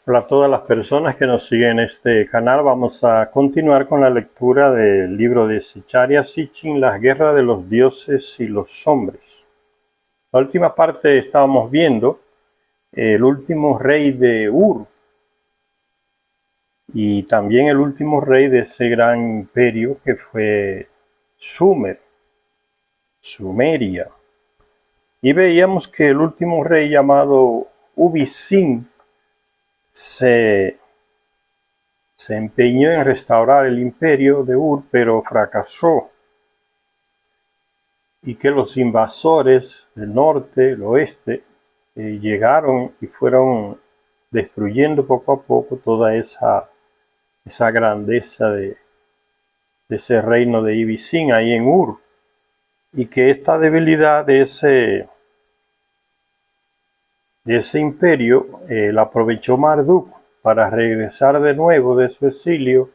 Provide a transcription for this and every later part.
Hola a todas las personas que nos siguen en este canal. Vamos a continuar con la lectura del libro de Zecharia Sitchin, Las guerras de los dioses y los hombres. La última parte estábamos viendo el último rey de Ur y también el último rey de ese gran imperio que fue Sumeria. Y veíamos que el último rey llamado Ubisin se empeñó en restaurar el imperio de Ur, pero fracasó, y que los invasores del norte, el oeste, llegaron y fueron destruyendo poco a poco toda esa grandeza de ese reino de Ibisin ahí en Ur, y que esta debilidad de ese imperio la aprovechó Marduk para regresar de nuevo de su exilio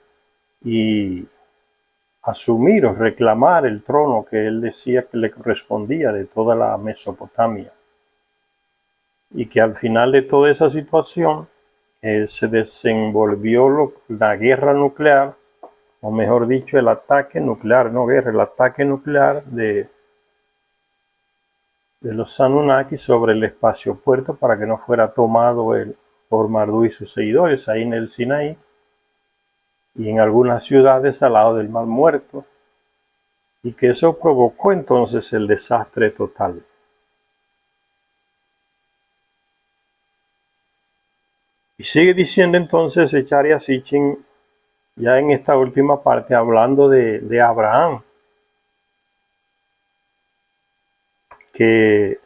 y asumir o reclamar el trono que él decía que le correspondía de toda la Mesopotamia. Y que al final de toda esa situación se desenvolvió la guerra nuclear, o mejor dicho, el ataque nuclear, no guerra, el ataque nuclear de los Anunnaki sobre el espacio-puerto para que no fuera tomado por Marduk y sus seguidores ahí en el Sinaí y en algunas ciudades al lado del Mar Muerto, y que eso provocó entonces el desastre total. Y sigue diciendo entonces Zecharia Sitchin, ya en esta última parte, hablando de Abraham, que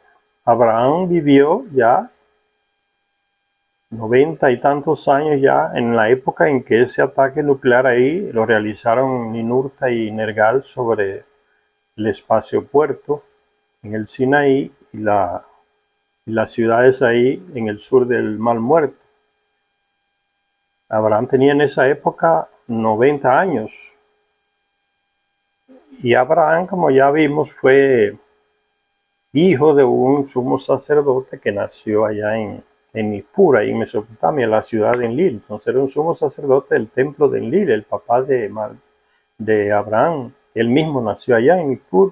Abraham vivió ya 90 y tantos años ya en la época en que ese ataque nuclear ahí lo realizaron Ninurta y Nergal sobre el espacio puerto en el Sinaí y las ciudades ahí en el sur del Mar Muerto. Abraham tenía en esa época 90 años. Y Abraham, como ya vimos, fue hijo de un sumo sacerdote que nació allá en Nippur, ahí en Mesopotamia, la ciudad de Enlil. Entonces era un sumo sacerdote del templo de Enlil, el papá de Abraham. Él mismo nació allá en Nippur,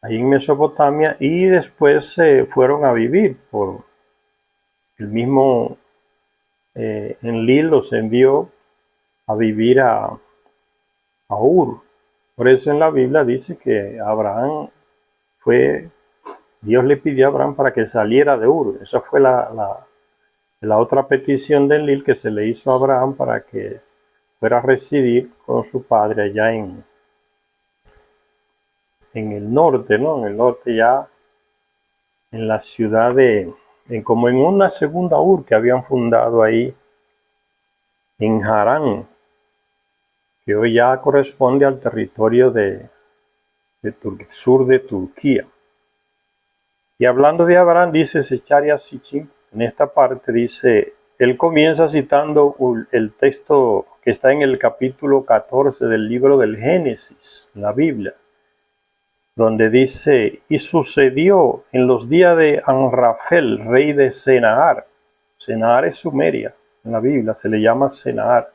ahí en Mesopotamia, y después se fueron a vivir por el mismo Enlil, los envió a vivir a Ur. Por eso en la Biblia dice que Abraham Dios le pidió a Abraham para que saliera de Ur. Esa fue la otra petición de Enlil que se le hizo a Abraham para que fuera a residir con su padre allá en el norte, ¿no? En el norte ya, en la ciudad como en una segunda Ur que habían fundado ahí en Harán, que hoy ya corresponde al territorio del sur de Turquía. Y hablando de Abraham, dice Zecharia Sitchin, en esta parte dice, él comienza citando el texto que está en el capítulo 14 del libro del Génesis, la Biblia, donde dice, y sucedió en los días de Anrafel, rey de Senahar. Senahar es Sumeria, en la Biblia se le llama Senahar.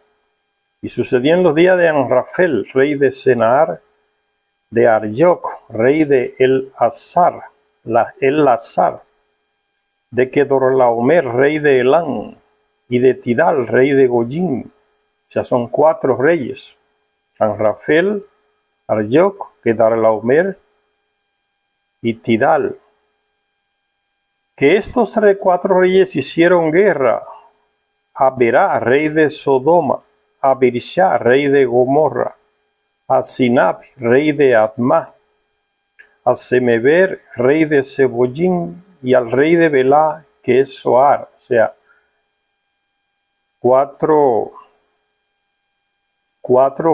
Y sucedió en los días de Anrafel, rey de Senahar, de Arioc, rey de El-Azar, de Kedorlaomer, rey de Elán, y de Tidal, rey de Goyim. O sea, son 4 reyes: Anrafel, Arioc, Kedorlaomer y Tidal. Que estos 4 reyes hicieron guerra a Berá, rey de Sodoma, a Birsha, rey de Gomorra, a Sinab, rey de Admá, a Semeber, rey de Seboyim, y al rey de Belá, que es Soar. O sea, 4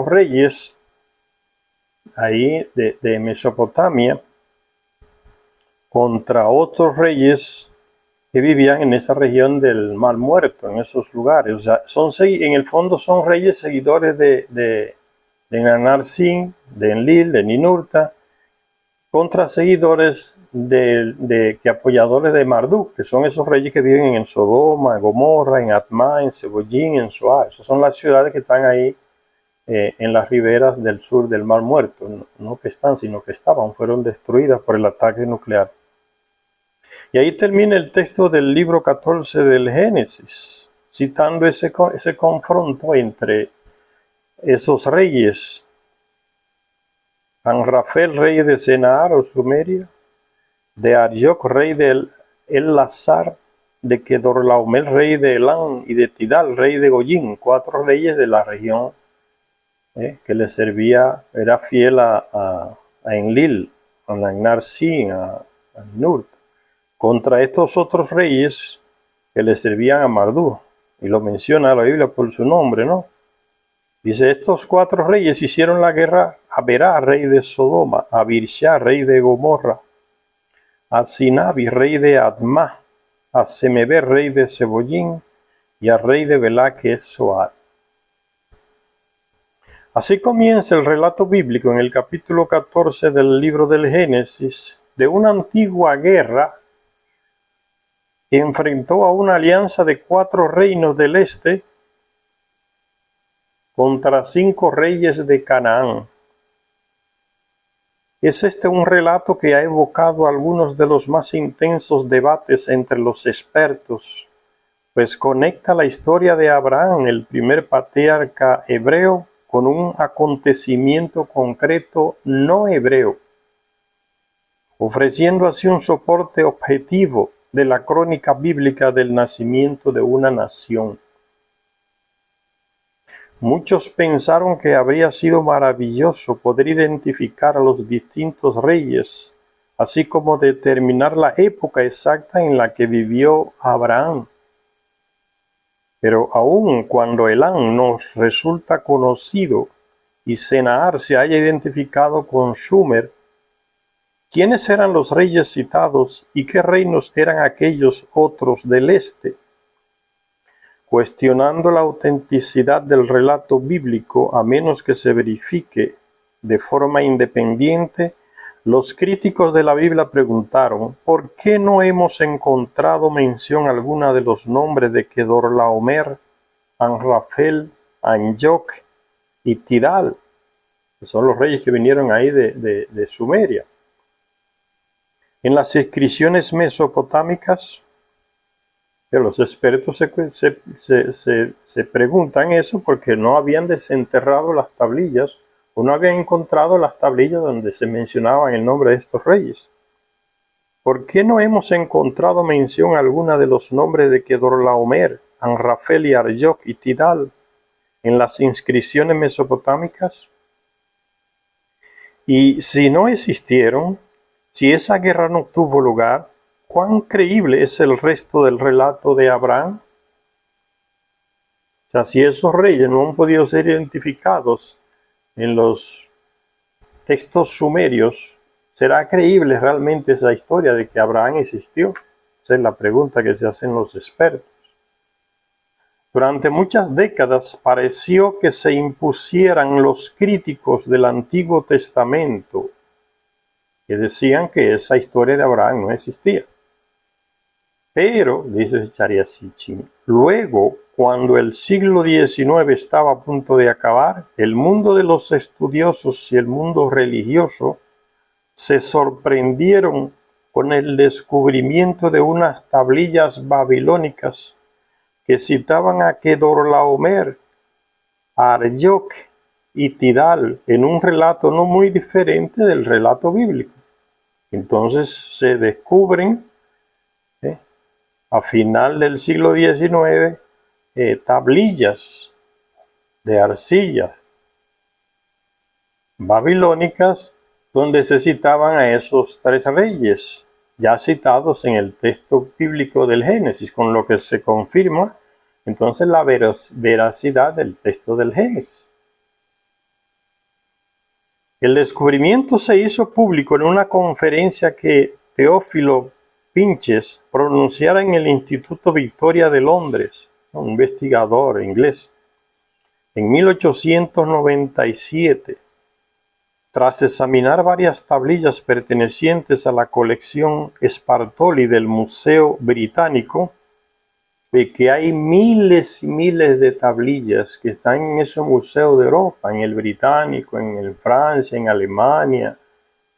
reyes ahí de Mesopotamia contra otros reyes que vivían en esa región del Mar Muerto, en esos lugares. O sea, en el fondo son reyes seguidores de Nannar-Sin, de Enlil, de Ninurta, contra seguidores que apoyadores de Marduk, que son esos reyes que viven en Sodoma, en Gomorra, en Admá, en Sebollín, en Zoar. Esas son las ciudades que están ahí en las riberas del sur del Mar Muerto. No que están, sino que estaban, fueron destruidas por el ataque nuclear. Y ahí termina el texto del libro 14 del Génesis, citando ese confronto entre esos reyes. Anrafel, rey de Senaar o Sumeria, de Arioc, rey de El-Lazar, de Kedorlaomer, rey de Elam, y de Tidal, rey de Goyín, 4 reyes de la región que le servía, era fiel a Enlil, a Nagnarsin, a Nurt, contra estos otros reyes que le servían a Marduk, y lo menciona la Biblia por su nombre, ¿no? Dice, estos 4 reyes hicieron la guerra a Berá, rey de Sodoma, a Birsha, rey de Gomorra, a Sinabi, rey de Admá, a Semeber, rey de Sebollín, y al rey de Belá, que es Zoar. Así comienza el relato bíblico en el capítulo 14 del libro del Génesis de una antigua guerra que enfrentó a una alianza de 4 reinos del este contra 5 reyes de Canaán. Es este un relato que ha evocado algunos de los más intensos debates entre los expertos, pues conecta la historia de Abraham, el primer patriarca hebreo, con un acontecimiento concreto no hebreo, ofreciendo así un soporte objetivo de la crónica bíblica del nacimiento de una nación. Muchos pensaron que habría sido maravilloso poder identificar a los distintos reyes, así como determinar la época exacta en la que vivió Abraham. Pero aun cuando Elam nos resulta conocido y Senaar se haya identificado con Sumer, ¿quiénes eran los reyes citados y qué reinos eran aquellos otros del este? Cuestionando la autenticidad del relato bíblico, a menos que se verifique de forma independiente, los críticos de la Biblia preguntaron, ¿por qué no hemos encontrado mención alguna de los nombres de Kedorlaomer, Anrafel, Anjoc y Tidal, que son los reyes que vinieron ahí de Sumeria? En las inscripciones mesopotámicas, los expertos se preguntan eso porque no habían desenterrado las tablillas o no habían encontrado las tablillas donde se mencionaban el nombre de estos reyes. ¿Por qué no hemos encontrado mención alguna de los nombres de Kedorlaomer, Anrafel y Arioc y Tidal en las inscripciones mesopotámicas? Y si no existieron, si esa guerra no tuvo lugar, ¿cuán creíble es el resto del relato de Abraham? O sea, si esos reyes no han podido ser identificados en los textos sumerios, ¿será creíble realmente esa historia de que Abraham existió? Esa es la pregunta que se hacen los expertos. Durante muchas décadas pareció que se impusieran los críticos del Antiguo Testamento, que decían que esa historia de Abraham no existía. Pero, dice Sharia Sitchin, luego, cuando el siglo XIX estaba a punto de acabar, el mundo de los estudiosos y el mundo religioso se sorprendieron con el descubrimiento de unas tablillas babilónicas que citaban a Kedorlaomer, a Arioc y Tidal en un relato no muy diferente del relato bíblico. Entonces se descubren a final del siglo XIX tablillas de arcilla babilónicas donde se citaban a esos 3 reyes ya citados en el texto bíblico del Génesis, con lo que se confirma entonces la veracidad del texto del Génesis. El descubrimiento se hizo público en una conferencia que Teófilo Pinches pronunciara en el Instituto Victoria de Londres, un investigador inglés, en 1897. Tras examinar varias tablillas pertenecientes a la colección Spartoli del Museo Británico, ve que hay miles y miles de tablillas que están en esos museos de Europa, en el británico, en el Francia, en Alemania.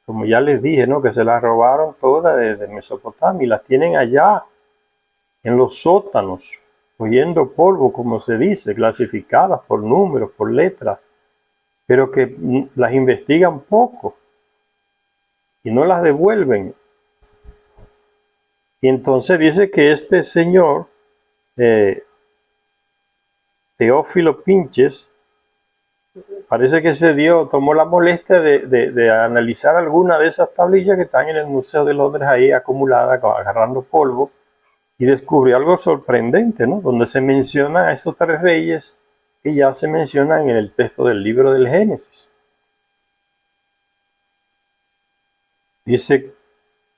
Como ya les dije, ¿no? Que se las robaron todas desde Mesopotamia y las tienen allá, en los sótanos, cogiendo polvo, como se dice, clasificadas por números, por letras, pero que las investigan poco y no las devuelven. Y entonces dice que este señor, Teófilo Pinches, parece que tomó la molestia de analizar algunas de esas tablillas que están en el Museo de Londres ahí acumuladas, agarrando polvo, y descubrió algo sorprendente, ¿no? Donde se menciona a esos tres reyes que ya se mencionan en el texto del libro del Génesis. Dice,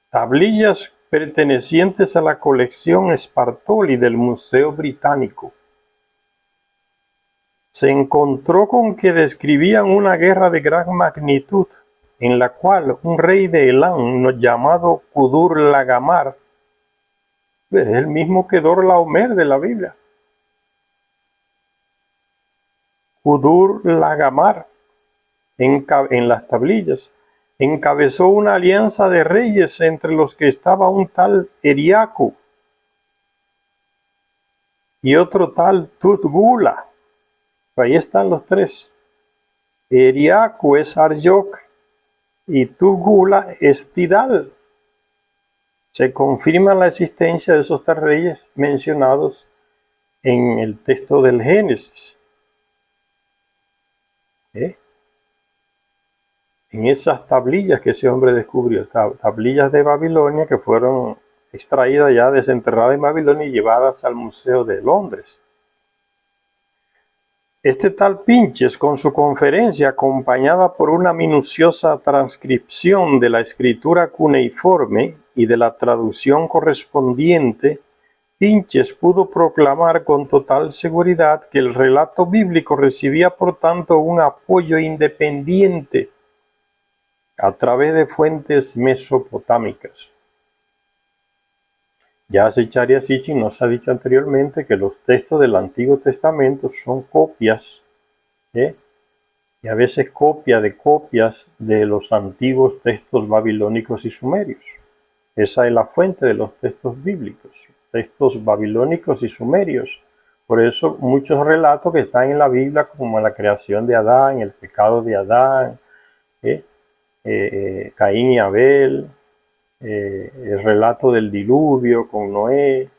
tablillas pertenecientes a la colección Spartoli del Museo Británico. Se encontró con que describían una guerra de gran magnitud, en la cual un rey de Elam llamado Kudur-Lagamar, es el mismo que Dor-Laomer de la Biblia, Kudur-Lagamar, en las tablillas, encabezó una alianza de reyes entre los que estaba un tal Eriaku y otro tal Tutgula. Ahí están los tres. Eriaku es Arjok y Tutgula es Tidal. Se confirma la existencia de esos tres reyes mencionados en el texto del Génesis. En esas tablillas que ese hombre descubrió, tablillas de Babilonia que fueron extraídas ya, desenterradas en Babilonia y llevadas al Museo de Londres. Este tal Pinches, con su conferencia acompañada por una minuciosa transcripción de la escritura cuneiforme y de la traducción correspondiente, Pinches pudo proclamar con total seguridad que el relato bíblico recibía por tanto un apoyo independiente a través de fuentes mesopotámicas. Ya Zecharia Sitchin nos ha dicho anteriormente que los textos del Antiguo Testamento son copias, y a veces copia de copias de los antiguos textos babilónicos y sumerios. Esa es la fuente de los textos bíblicos, textos babilónicos y sumerios. Por eso muchos relatos que están en la Biblia, como la creación de Adán, el pecado de Adán, Caín y Abel, el relato del diluvio con Noé,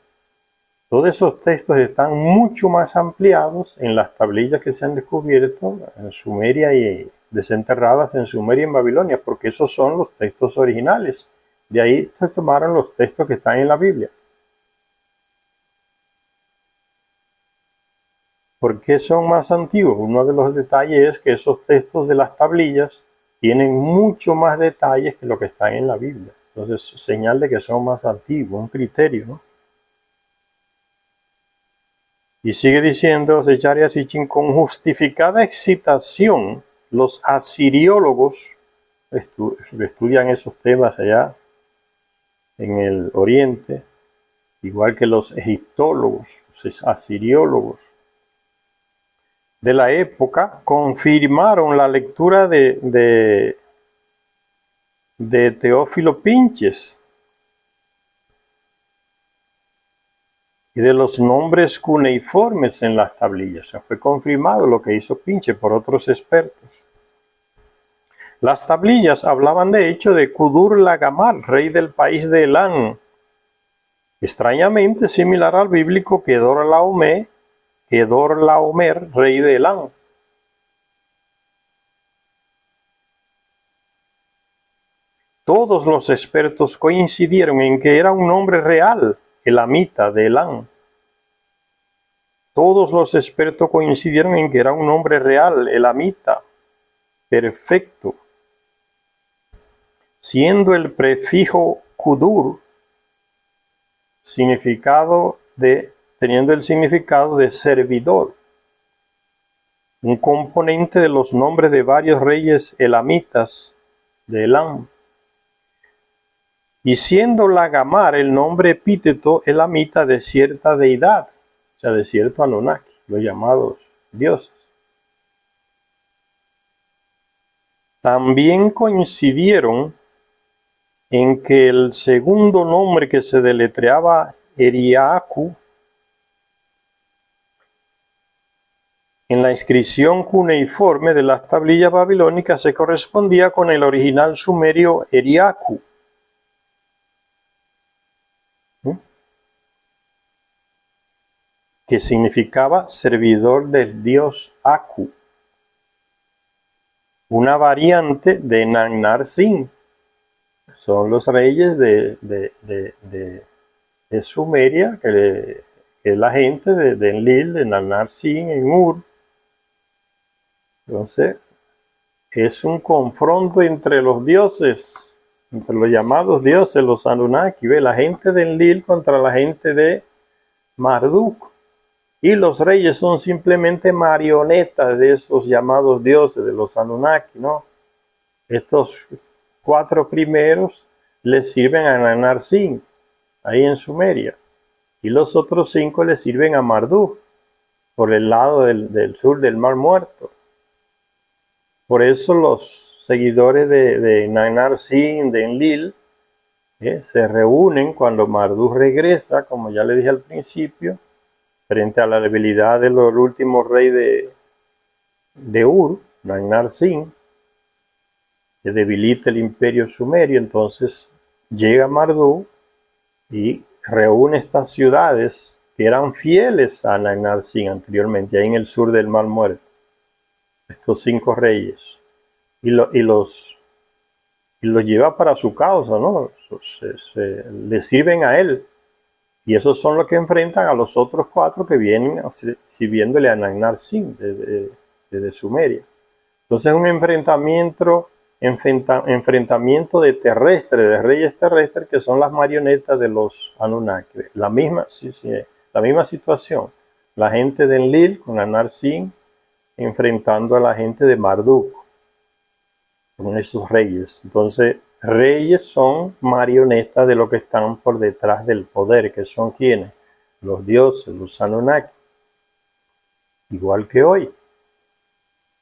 todos esos textos están mucho más ampliados en las tablillas que se han descubierto en Sumeria y desenterradas en Sumeria y en Babilonia, porque esos son los textos originales. De ahí se tomaron los textos que están en la Biblia. ¿Por qué son más antiguos? Uno de los detalles es que esos textos de las tablillas tienen mucho más detalles que lo que está en la Biblia. Entonces, señal de que son más antiguos, un criterio, ¿no? Y sigue diciendo Zecharia Sitchin, con justificada excitación, los asiriólogos estudian esos temas allá en el Oriente, igual que los egiptólogos, los asiriólogos de la época, confirmaron la lectura de Teófilo Pinches y de los nombres cuneiformes en las tablillas. O sea, fue confirmado lo que hizo Pinches por otros expertos. Las tablillas hablaban de hecho de Kudur-Lagamar, rey del país de Elam, extrañamente similar al bíblico Kedor-Laomer, rey de Elam. Todos los expertos coincidieron en que era un nombre real, elamita de Elam. Todos los expertos coincidieron en que era un nombre real, elamita, perfecto, siendo el prefijo kudur teniendo el significado de servidor. un componente de los nombres de varios reyes elamitas de Elam. Y siendo la Gamar el nombre epíteto elamita de cierta deidad, o sea, de cierto Anunnaki, los llamados dioses. También coincidieron en que el segundo nombre, que se deletreaba Eriaku, en la inscripción cuneiforme de las tablillas babilónicas se correspondía con el original sumerio Eriaku, que significaba servidor del dios Aku, una variante de Nannar-Sin. Son los reyes de Sumeria, que es la gente de Enlil, de Nannar-Sin, en Ur. Entonces, es un confronto entre los dioses, entre los llamados dioses, los Anunnaki, la gente de Enlil contra la gente de Marduk. Y los reyes son simplemente marionetas de esos llamados dioses, de los Anunnaki, ¿no? Estos 4 primeros les sirven a Nannar-Sin, ahí en Sumeria, y los otros 5 les sirven a Marduk, por el lado del sur del Mar Muerto. Por eso los seguidores de Nannar-Sin, de Enlil, se reúnen cuando Marduk regresa, como ya le dije al principio, frente a la debilidad del último rey de Ur, Nannar-Sin, que debilita el imperio sumerio. Entonces llega Marduk y reúne estas ciudades que eran fieles a Nannar-Sin anteriormente, ahí en el sur del Mar Muerto, estos 5 reyes, y los lleva para su causa, ¿no? Le sirven a él, y esos son los que enfrentan a los otros 4 que vienen sirviéndole a Nannar-Sin desde Sumeria. Entonces es un enfrentamiento de terrestres, de reyes terrestres, que son las marionetas de los Anunnaki. La misma situación. La gente de Enlil con Nannar-Sin enfrentando a la gente de Marduk, con esos reyes. Entonces, reyes son marionetas de lo que están por detrás del poder, que son quienes, los dioses, los Anunnaki, igual que hoy.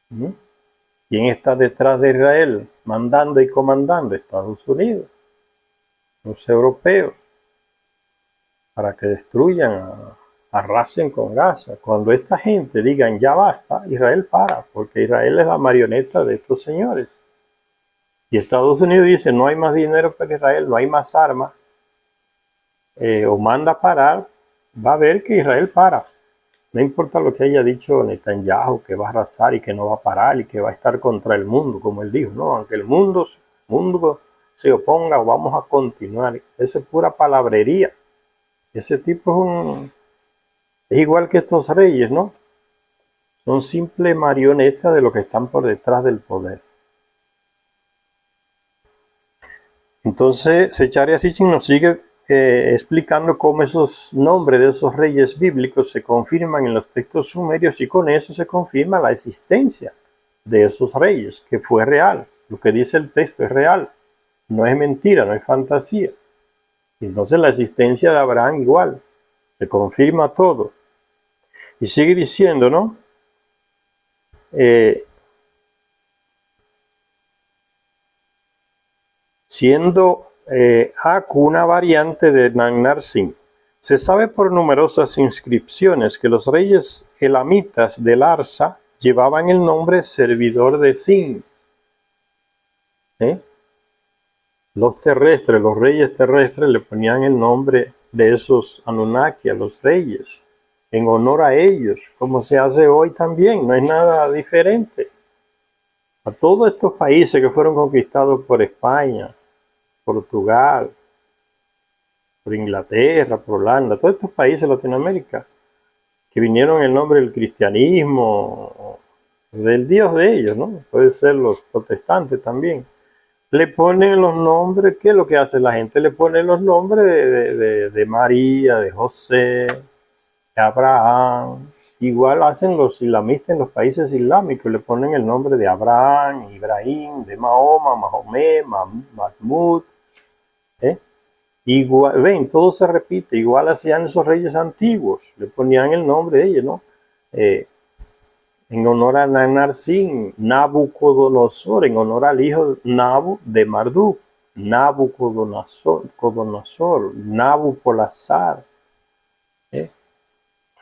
¿Quién está detrás de Israel, mandando y comandando? Estados Unidos, los europeos, para que destruyan, arrasen con Gaza. Cuando esta gente digan ya basta, Israel para, porque Israel es la marioneta de estos señores. Y Estados Unidos dice, no hay más dinero para Israel, no hay más armas, o manda parar, va a ver que Israel para. No importa lo que haya dicho Netanyahu, que va a arrasar y que no va a parar y que va a estar contra el mundo, como él dijo, no, aunque el mundo se oponga, vamos a continuar. Eso es pura palabrería. Ese tipo es igual que estos reyes, ¿no? Son simples marionetas de lo que están por detrás del poder. Entonces, Zecharia Sitchin nos sigue explicando cómo esos nombres de esos reyes bíblicos se confirman en los textos sumerios, y con eso se confirma la existencia de esos reyes, que fue real. Lo que dice el texto es real, no es mentira, no es fantasía. Y entonces la existencia de Abraham igual, se confirma todo. Y sigue diciendo, ¿no? Siendo Aku una variante de Nannar-Sin. Se sabe por numerosas inscripciones que los reyes elamitas de Larsa llevaban el nombre servidor de Sin. Los terrestres, los reyes terrestres, le ponían el nombre de esos Anunnaki a los reyes, en honor a ellos, como se hace hoy también, no es nada diferente. A todos estos países que fueron conquistados por España, Portugal, por Inglaterra, por Holanda, todos estos países de Latinoamérica, que vinieron en el nombre del cristianismo, del Dios de ellos, ¿no? Puede ser los protestantes también. Le ponen los nombres, ¿qué es lo que hace la gente? Le pone los nombres de María, de José, de Abraham, Igual hacen los islamistas en los países islámicos, le ponen el nombre de Abraham, Ibrahim, de Mahoma, Mahomet, Mahmud. Igual, ven, todo se repite, igual hacían esos reyes antiguos, le ponían el nombre de ellos, ¿no? En honor a Nanarsin, Nabucodonosor, en honor al hijo Nabu de Marduk, Nabucodonosor, Nabupolazar,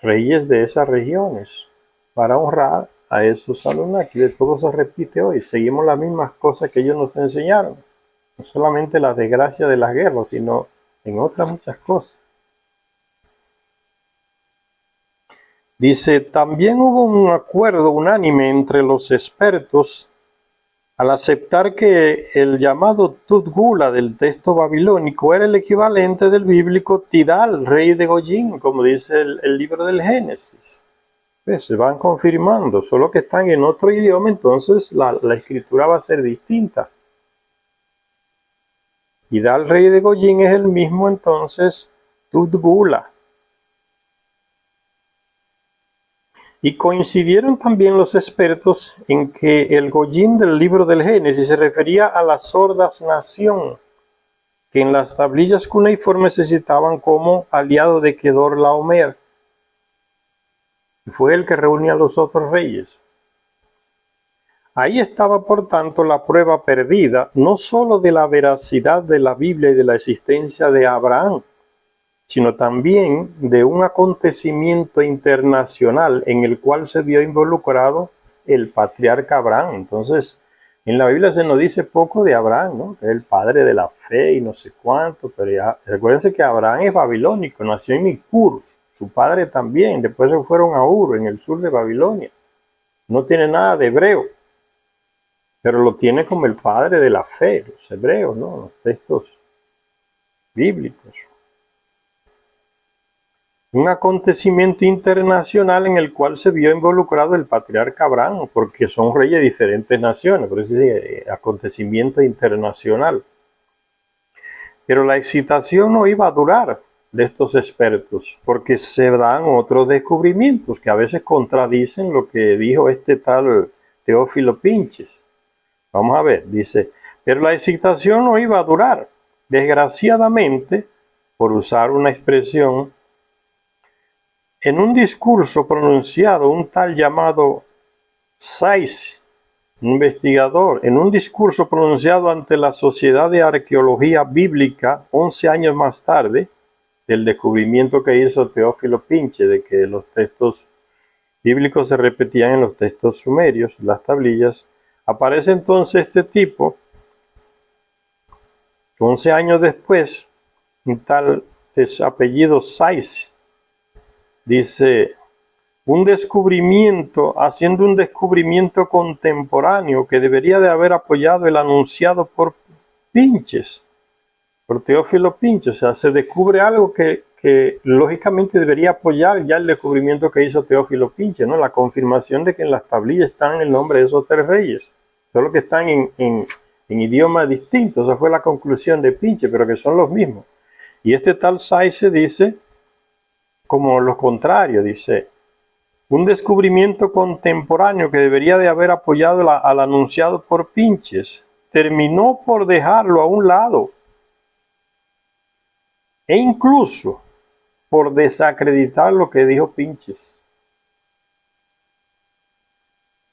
reyes de esas regiones, para honrar a esos Anunnaki. De todo se repite hoy, seguimos las mismas cosas que ellos nos enseñaron, no solamente la desgracia de las guerras, sino en otras muchas cosas. Dice, también hubo un acuerdo unánime entre los expertos al aceptar que el llamado Tut-Gula del texto babilónico era el equivalente del bíblico Tidal, rey de Goyim, como dice el libro del Génesis. Pues se van confirmando, solo que están en otro idioma, entonces la escritura va a ser distinta. Tidal, rey de Goyim, es el mismo entonces Tut-Gula. Y coincidieron también los expertos en que el Goyim del libro del Génesis se refería a las sordas nación, que en las tablillas cuneiformes se citaban como aliado de Kedorlaomer. Fue el que reunía a los otros reyes. Ahí estaba, por tanto, la prueba perdida, no solo de la veracidad de la Biblia y de la existencia de Abraham, sino también de un acontecimiento internacional en el cual se vio involucrado el patriarca Abraham. Entonces, en la Biblia se nos dice poco de Abraham, ¿no? Que es el padre de la fe y no sé cuánto, pero ya, recuérdense que Abraham es babilónico, nació en Nippur, su padre también, después se fueron a Ur, en el sur de Babilonia. No tiene nada de hebreo, pero lo tiene como el padre de la fe, los hebreos, ¿no? Los textos bíblicos. Un acontecimiento internacional en el cual se vio involucrado el patriarca Abraham, porque son reyes de diferentes naciones, por eso es acontecimiento internacional. Pero la excitación no iba a durar de estos expertos, porque se dan otros descubrimientos que a veces contradicen lo que dijo este tal Teófilo Pinches. Vamos a ver, dice, pero la excitación no iba a durar. Desgraciadamente, por usar una expresión, en un discurso pronunciado, un tal llamado Saiz, investigador, en un discurso pronunciado ante la Sociedad de Arqueología Bíblica 11 años más tarde, del descubrimiento que hizo Teófilo Pinches de que los textos bíblicos se repetían en los textos sumerios, las tablillas, aparece entonces este tipo, 11 años después, un tal apellido Saiz, dice, haciendo un descubrimiento contemporáneo que debería de haber apoyado el anunciado por Pinches, por Teófilo Pinches. O sea, se descubre algo que lógicamente debería apoyar ya el descubrimiento que hizo Teófilo Pinches, ¿no? La confirmación de que en las tablillas están el nombre de esos tres reyes, solo que están en idiomas distintos. Esa fue la conclusión de Pinches, pero que son los mismos. Y este tal Saiz dice como lo contrario, dice, un descubrimiento contemporáneo que debería de haber apoyado al anunciado por Pinches, terminó por dejarlo a un lado e incluso por desacreditar lo que dijo Pinches.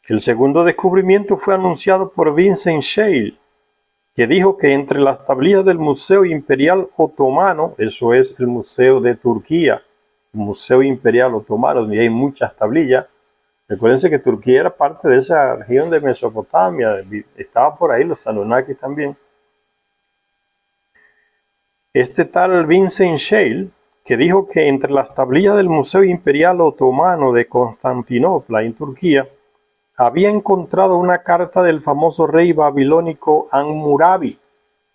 El segundo descubrimiento fue anunciado por Vincent Scheele, que dijo que entre las tablillas del Museo Imperial Otomano, eso es el Museo de Turquía, Museo Imperial Otomano, donde hay muchas tablillas. Recuérdense que Turquía era parte de esa región de Mesopotamia, estaba por ahí los Anunnaki también. Este tal Vincent Scheele, que dijo que entre las tablillas del Museo Imperial Otomano de Constantinopla, en Turquía, había encontrado una carta del famoso rey babilónico Hammurabi.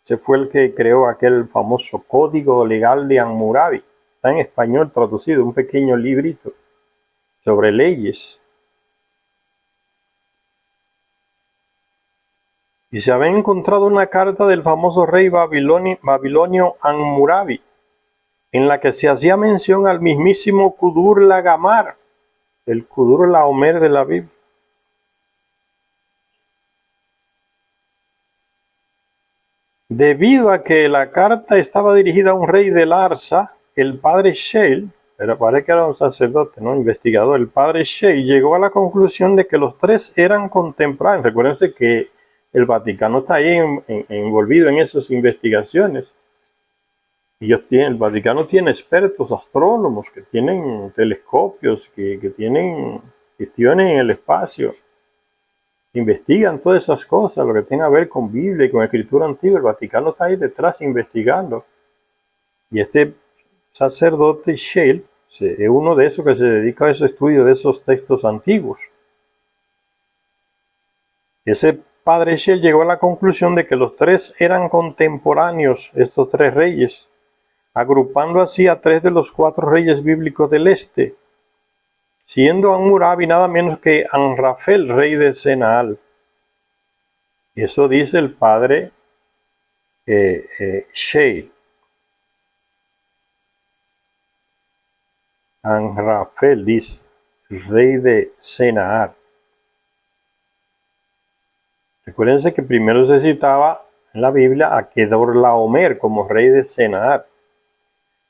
Ese fue el que creó aquel famoso código legal de Hammurabi. Está en español traducido, un pequeño librito sobre leyes. Y se había encontrado una carta del famoso rey babilonio Hammurabi, en la que se hacía mención al mismísimo Kudur-Lagamar, el Kudurlaomer de la Biblia. Debido a que la carta estaba dirigida a un rey de Larsa, el padre Scheil, pero parece que era un sacerdote, ¿no? Investigador, el padre Scheil llegó a la conclusión de que los tres eran contemporáneos. Recuérdense que el Vaticano está ahí envolvido en esas investigaciones. El Vaticano tiene expertos astrónomos que tienen telescopios, que tienen cuestiones en el espacio. Investigan todas esas cosas, lo que tenga que ver con Biblia y con escritura antigua. El Vaticano está ahí detrás investigando. Y este sacerdote Scheil es uno de esos que se dedica a ese estudio de esos textos antiguos. Ese padre Scheil llegó a la conclusión de que los tres eran contemporáneos, estos tres reyes, agrupando así a tres de los cuatro reyes bíblicos del este, siendo Hammurabi nada menos que Amrafel, rey de Senaal. Eso dice el padre Scheil. Amrafel dice, el rey de Senaar. Recuérdense que primero se citaba en la Biblia a Kedorlaomer como rey de Senaar.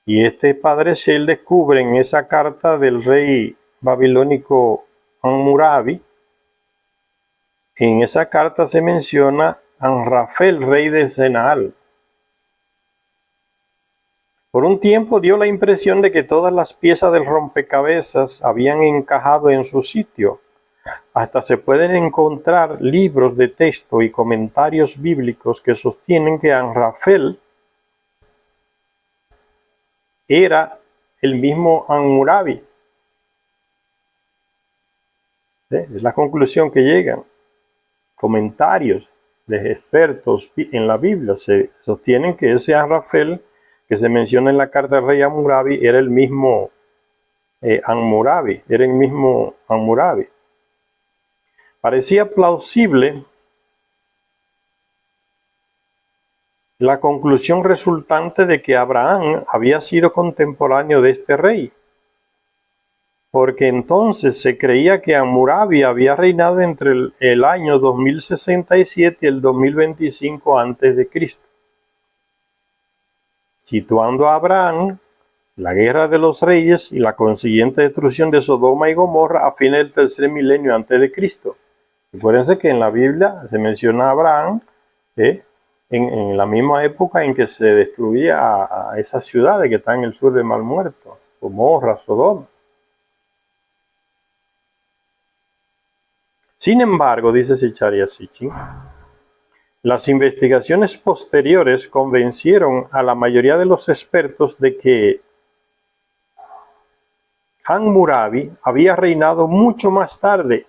Y este padre Scheil descubre en esa carta del rey babilónico Hammurabi, en esa carta se menciona Amrafel, rey de Senaal. Por un tiempo dio la impresión de que todas las piezas del rompecabezas habían encajado en su sitio. Hasta se pueden encontrar libros de texto y comentarios bíblicos que sostienen que Amrafel era el mismo Hammurabi. Es la conclusión que llegan. Comentarios de expertos en la Biblia se sostienen que ese Amrafel que se menciona en la carta del rey Hammurabi era el mismo Hammurabi, Parecía plausible la conclusión resultante de que Abraham había sido contemporáneo de este rey, porque entonces se creía que Hammurabi había reinado entre el año 2067 y el 2025 a.C., situando a Abraham, la guerra de los reyes y la consiguiente destrucción de Sodoma y Gomorra a fines del tercer milenio antes de Cristo. Acuérdense que en la Biblia se menciona a Abraham en la misma época en que se destruía a esas ciudades que están en el sur del Mar Muerto, Gomorra, Sodoma. Sin embargo, dice Zecharia Sitchin, las investigaciones posteriores convencieron a la mayoría de los expertos de que Hammurabi había reinado mucho más tarde,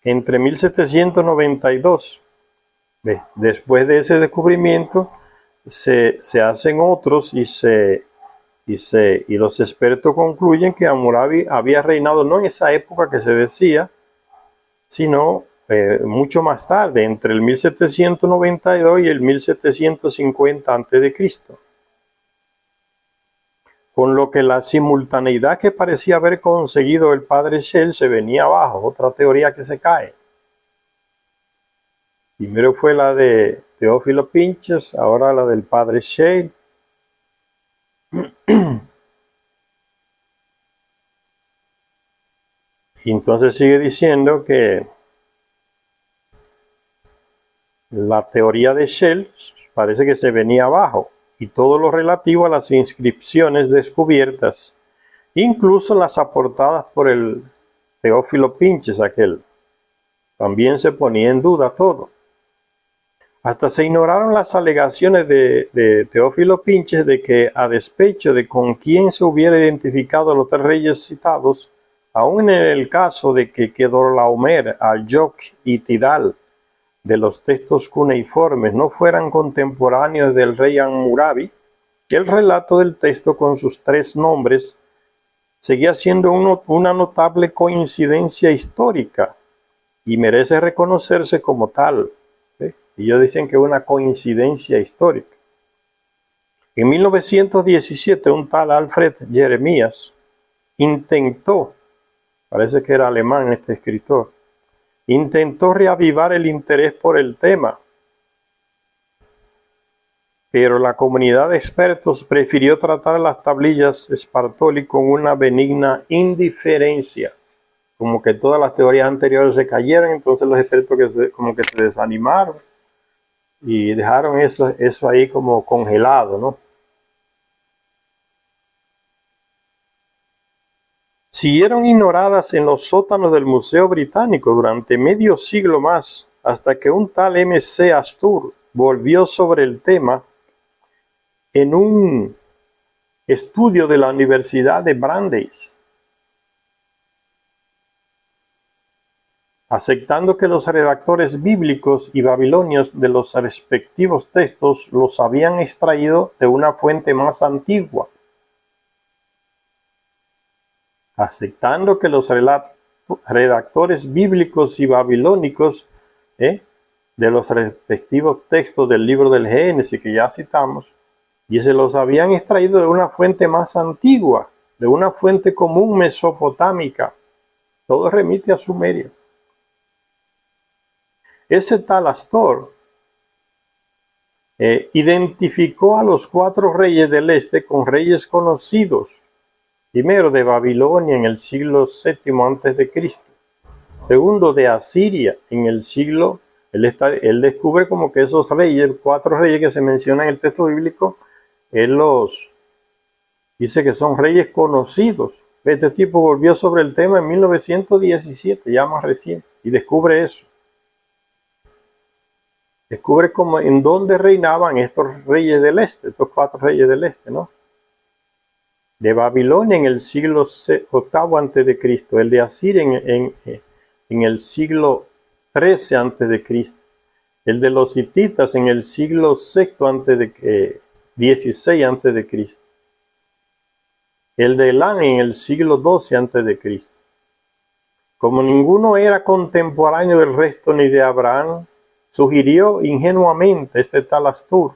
entre 1792. Después de ese descubrimiento se hacen otros y los expertos concluyen que Hammurabi había reinado no en esa época que se decía, sino mucho más tarde, entre el 1792 y el 1750 a.C. Con lo que la simultaneidad que parecía haber conseguido el padre Scheil se venía abajo, otra teoría que se cae. Primero fue la de Teófilo Pinches, ahora la del padre Scheil. Y entonces sigue diciendo que la teoría de Scheil parece que se venía abajo, y todo lo relativo a las inscripciones descubiertas, incluso las aportadas por el Teófilo Pinches aquel, también se ponía en duda todo. Hasta se ignoraron las alegaciones de Teófilo Pinches de que, a despecho de con quién se hubiera identificado a los tres reyes citados, aun en el caso de que Kedorlaomer, Al-Yok y Tidal de los textos cuneiformes no fueran contemporáneos del rey Hammurabi, que el relato del texto con sus tres nombres seguía siendo una notable coincidencia histórica y merece reconocerse como tal. Ellos dicen que es una coincidencia histórica. En 1917, un tal Alfred Jeremías intentó parece que era alemán este escritor, intentó reavivar el interés por el tema, pero la comunidad de expertos prefirió tratar las tablillas Spartoli con una benigna indiferencia, como que todas las teorías anteriores se cayeron, entonces los expertos como que se desanimaron y dejaron eso ahí como congelado, ¿no? Siguieron ignoradas en los sótanos del Museo Británico durante medio siglo más, hasta que un tal M.C. Astor volvió sobre el tema en un estudio de la Universidad de Brandeis, aceptando que los redactores bíblicos y babilonios de los respectivos textos los habían extraído de una fuente más antigua. Aceptando que los redactores bíblicos y babilónicos de los respectivos textos del libro del Génesis que ya citamos, y se los habían extraído de una fuente más antigua, de una fuente común mesopotámica. Todo remite a Sumeria. Ese tal Astor identificó a los 4 reyes del este con reyes conocidos. Primero de Babilonia en el siglo VII a.C. Segundo de Asiria en el siglo... Él descubre como que esos reyes, 4 reyes que se mencionan en el texto bíblico, él los dice que son reyes conocidos. Este tipo volvió sobre el tema en 1917, ya más reciente, y descubre eso. Descubre como en dónde reinaban estos reyes del este, estos 4 reyes del este, ¿no? De Babilonia en el siglo VIII a.C., el de Asiria en el siglo XIII a.C., el de los hititas en el siglo VI XVI a.C., el de Elán en el siglo XII a.C. Como ninguno era contemporáneo del resto ni de Abraham, sugirió ingenuamente este tal Astor,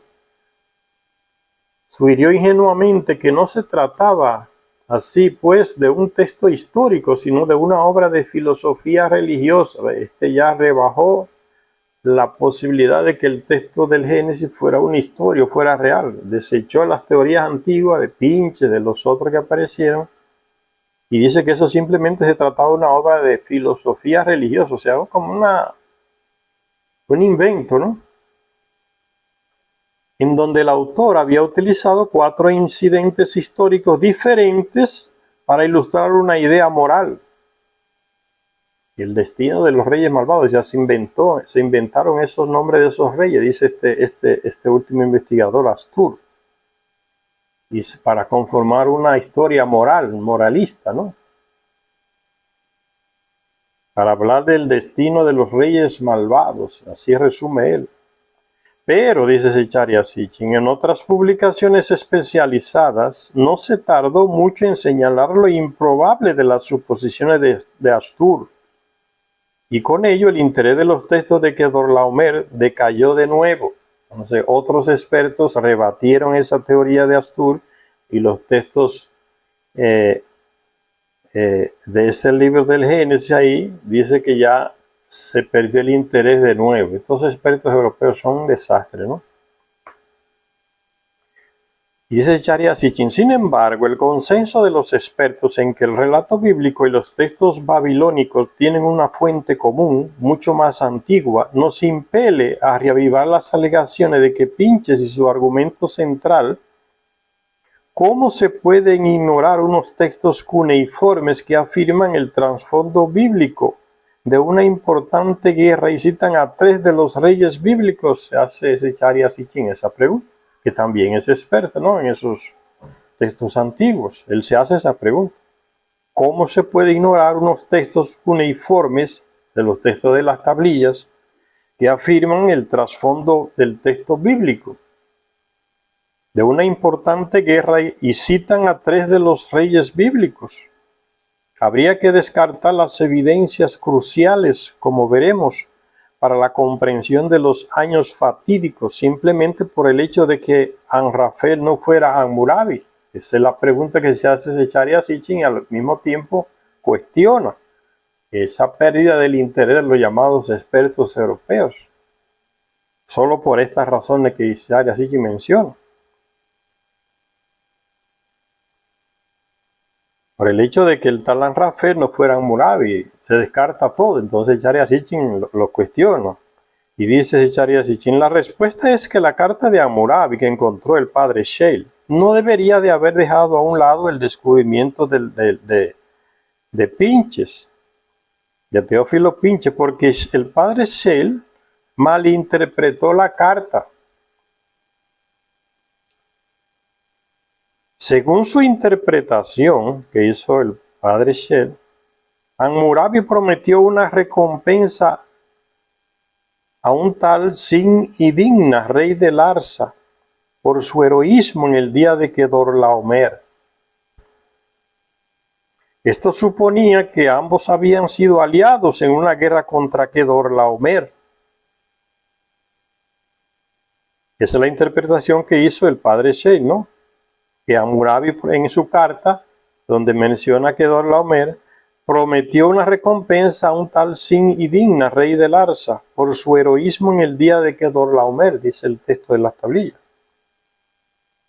sugirió ingenuamente que no se trataba así pues de un texto histórico, sino de una obra de filosofía religiosa. Este ya rebajó la posibilidad de que el texto del Génesis fuera una historia, fuera real. Desechó las teorías antiguas de Pinche, de los otros que aparecieron, y dice que eso simplemente se trataba de una obra de filosofía religiosa, o sea, como un invento, ¿no? En donde el autor había utilizado 4 incidentes históricos diferentes para ilustrar una idea moral. Y el destino de los reyes malvados ya se inventaron esos nombres de esos reyes, dice este último investigador, Astor. Y para conformar una historia moralista, ¿no? Para hablar del destino de los reyes malvados, así resume él. Pero, dice Zecharia Sitchin, en otras publicaciones especializadas no se tardó mucho en señalar lo improbable de las suposiciones de Astor. Y con ello el interés de los textos de Kedorlaomer decayó de nuevo. Entonces otros expertos rebatieron esa teoría de Astor y los textos de ese libro del Génesis ahí dice que ya se perdió el interés de nuevo. Estos expertos europeos son un desastre, ¿no? Y dice Zecharia Sitchin, sin embargo, el consenso de los expertos en que el relato bíblico y los textos babilónicos tienen una fuente común, mucho más antigua, nos impele a reavivar las alegaciones de que Pinches y su argumento central, ¿cómo se pueden ignorar unos textos cuneiformes que afirman el trasfondo bíblico de una importante guerra y citan a 3 de los reyes bíblicos? Se hace Zecharia Sitchin esa pregunta, que también es experto, ¿no?, en esos textos antiguos. Él se hace esa pregunta. ¿Cómo se puede ignorar unos textos cuneiformes de los textos de las tablillas que afirman el trasfondo del texto bíblico de una importante guerra y citan a 3 de los reyes bíblicos? Habría que descartar las evidencias cruciales, como veremos, para la comprensión de los años fatídicos, simplemente por el hecho de que Amrafel no fuera Hammurabi. Esa es la pregunta que se hace Zecharia Sitchin y al mismo tiempo cuestiona. esa pérdida del interés de los llamados expertos europeos, solo por estas razones que Isaiah Sitchin menciona. Por el hecho de que el Talan Rafael no fuera Hammurabi, se descarta todo. Entonces Isaiah Sitchin lo cuestiona. Y dice Isaiah Sitchin, la respuesta es que la carta de Hammurabi que encontró el padre Scheele no debería de haber dejado a un lado el descubrimiento de Pinches, de Teófilo Pinches, porque el padre Scheele malinterpretó la carta. Según su interpretación que hizo el padre Scheele, Hammurabi prometió una recompensa a un tal Sin-Idigna, rey de Larsa, por su heroísmo en el día de Kedorlaomer. Esto suponía que ambos habían sido aliados en una guerra contra Kedorlaomer. Esa es la interpretación que hizo el padre Scheele, ¿no? Que Hammurabi en su carta, donde menciona Kedorlaomer, prometió una recompensa a un tal Sin-Idigna, rey de Larsa, por su heroísmo en el día de Kedorlaomer, dice el texto de las tablillas.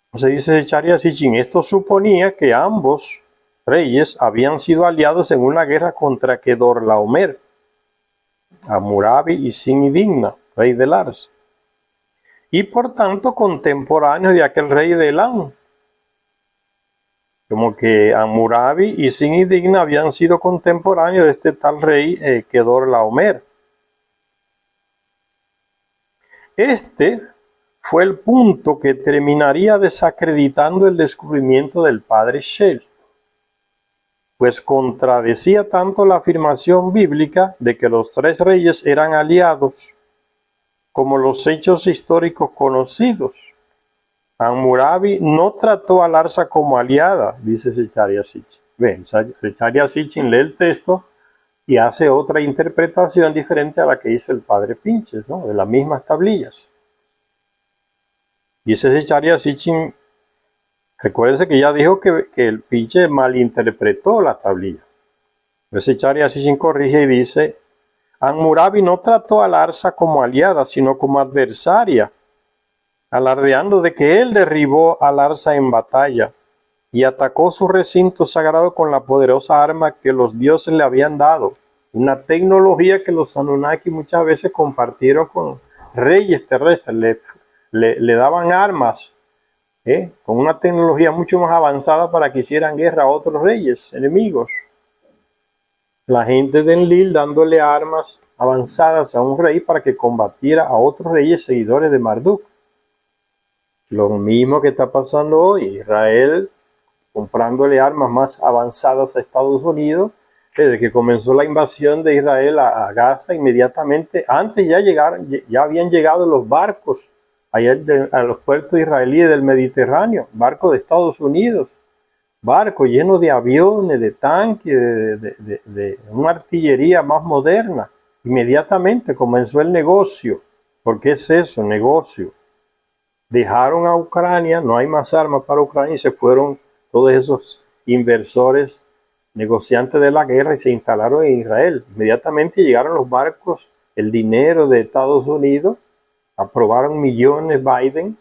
Entonces dice Isaiah Sitchin, esto suponía que ambos reyes habían sido aliados en una guerra contra Kedorlaomer, Hammurabi y Sin-Idigna, rey de Larsa, y por tanto contemporáneos de aquel rey de Elam. Como que Hammurabi y Sin-Idigna habían sido contemporáneos de este tal rey Kedorlaomer. Este fue el punto que terminaría desacreditando el descubrimiento del padre Scheele, pues contradecía tanto la afirmación bíblica de que los tres reyes eran aliados, como los hechos históricos conocidos. Hammurabi no trató a Larsa como aliada, dice Isaiah Sitchin. Ven, Isaiah Sitchin lee el texto y hace otra interpretación diferente a la que hizo el padre Pinches, ¿no? De las mismas tablillas. Dice Isaiah Sitchin, recuérdense que ya dijo que el Pinches malinterpretó la tablilla. Entonces Isaiah Sitchin corrige y dice, Hammurabi no trató a Larsa como aliada, sino como adversaria, alardeando de que él derribó a Larsa en batalla y atacó su recinto sagrado con la poderosa arma que los dioses le habían dado, una tecnología que los Anunnaki muchas veces compartieron con reyes terrestres, le daban armas, con una tecnología mucho más avanzada para que hicieran guerra a otros reyes enemigos. La gente de Enlil dándole armas avanzadas a un rey para que combatiera a otros reyes seguidores de Marduk. Lo mismo que está pasando hoy, Israel comprándole armas más avanzadas a Estados Unidos. Desde que comenzó la invasión de Israel a Gaza, inmediatamente, antes ya habían llegado los barcos allá a los puertos israelíes del Mediterráneo, barcos de Estados Unidos, barcos llenos de aviones, de tanques, de una artillería más moderna. Inmediatamente comenzó el negocio. ¿Por qué es eso? Negocio. Dejaron a Ucrania, no hay más armas para Ucrania y se fueron todos esos inversores, negociantes de la guerra y se instalaron en Israel. Inmediatamente llegaron los barcos, el dinero de Estados Unidos, aprobaron millones Biden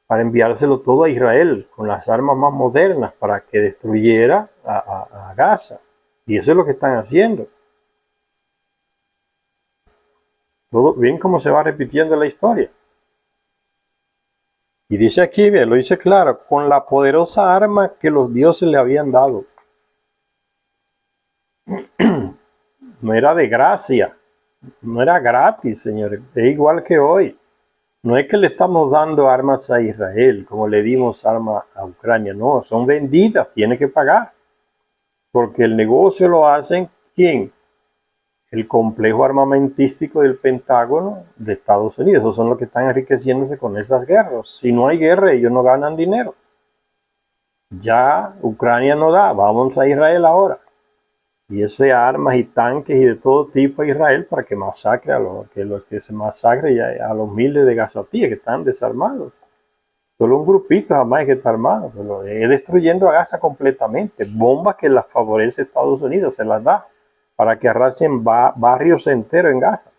para enviárselo todo a Israel con las armas más modernas para que destruyera a Gaza. Y eso es lo que están haciendo. Todo bien como se va repitiendo la historia. Y dice aquí, bien, lo dice claro, con la poderosa arma que los dioses le habían dado. No era de gracia, no era gratis, señores, es igual que hoy. No es que le estamos dando armas a Israel, como le dimos armas a Ucrania, no, son vendidas, tiene que pagar. Porque el negocio lo hacen, ¿quién? El complejo armamentístico del Pentágono de Estados Unidos. Esos son los que están enriqueciéndose con esas guerras. Si no hay guerra, ellos no ganan dinero. Ya Ucrania no da, vamos a Israel ahora. Y eso de armas y tanques y de todo tipo a Israel para que masacre a los que se masacre a los miles de gazatíes que están desarmados. Solo un grupito jamás que está armado, pero es destruyendo a Gaza completamente. Bombas que las favorece Estados Unidos, se las da. para que arrasen barrios enteros en Gaza.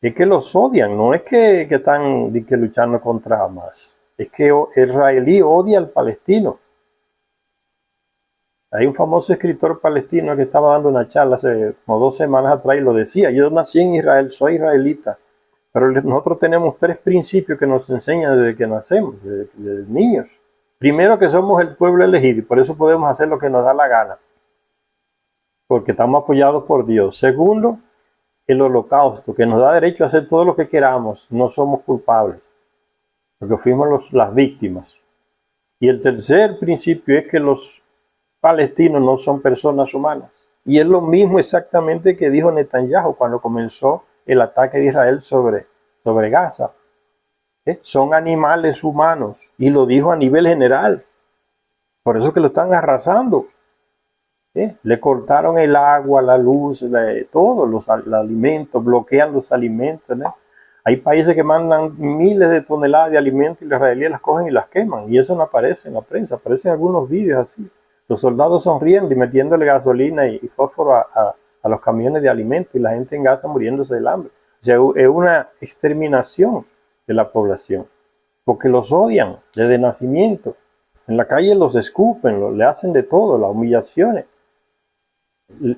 Es que los odian, no es que están luchando contra Hamas, es que el israelí odia al palestino. Hay un famoso escritor palestino que estaba dando una charla hace como 2 semanas atrás y lo decía: yo nací en Israel, soy israelita, pero nosotros tenemos 3 principios que nos enseñan desde que nacemos, desde niños. Primero, que somos el pueblo elegido y por eso podemos hacer lo que nos da la gana, porque estamos apoyados por Dios. Segundo, el holocausto, que nos da derecho a hacer todo lo que queramos, no somos culpables, porque fuimos las víctimas. Y el tercer principio es que los palestinos no son personas humanas. Y es lo mismo exactamente que dijo Netanyahu cuando comenzó el ataque de Israel sobre Gaza. Son animales humanos, y lo dijo a nivel general. Por eso que lo están arrasando. Le cortaron el agua, la luz, todo, los alimentos, bloquean los alimentos. Hay países que mandan miles de toneladas de alimentos y los israelíes las cogen y las queman. Y eso no aparece en la prensa, aparecen algunos vídeos así. Los soldados sonriendo y metiéndole gasolina y fósforo a los camiones de alimentos, y la gente en Gaza muriéndose del hambre. O sea, es una exterminación de la población, porque los odian desde nacimiento. En la calle los escupen, le hacen de todo, las humillaciones.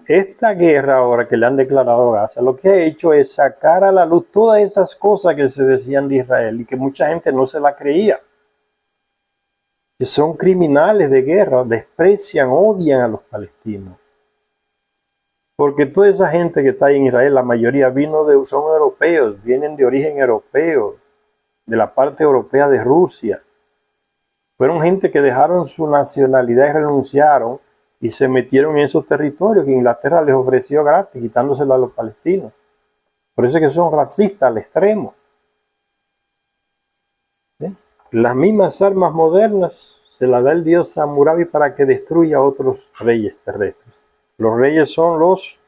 Esta guerra ahora que le han declarado a Gaza, lo que ha hecho es sacar a la luz todas esas cosas que se decían de Israel y que mucha gente no se la creía. Que son criminales de guerra, desprecian, odian a los palestinos. Porque toda esa gente que está ahí en Israel, la mayoría son europeos, vienen de origen europeo, de la parte europea de Rusia. Fueron gente que dejaron su nacionalidad y renunciaron y se metieron en esos territorios que Inglaterra les ofreció gratis, quitándoselo a los palestinos. Por eso es que son racistas al extremo. Las mismas armas modernas se las da el dios Hammurabi para que destruya a otros reyes terrestres. Los reyes son los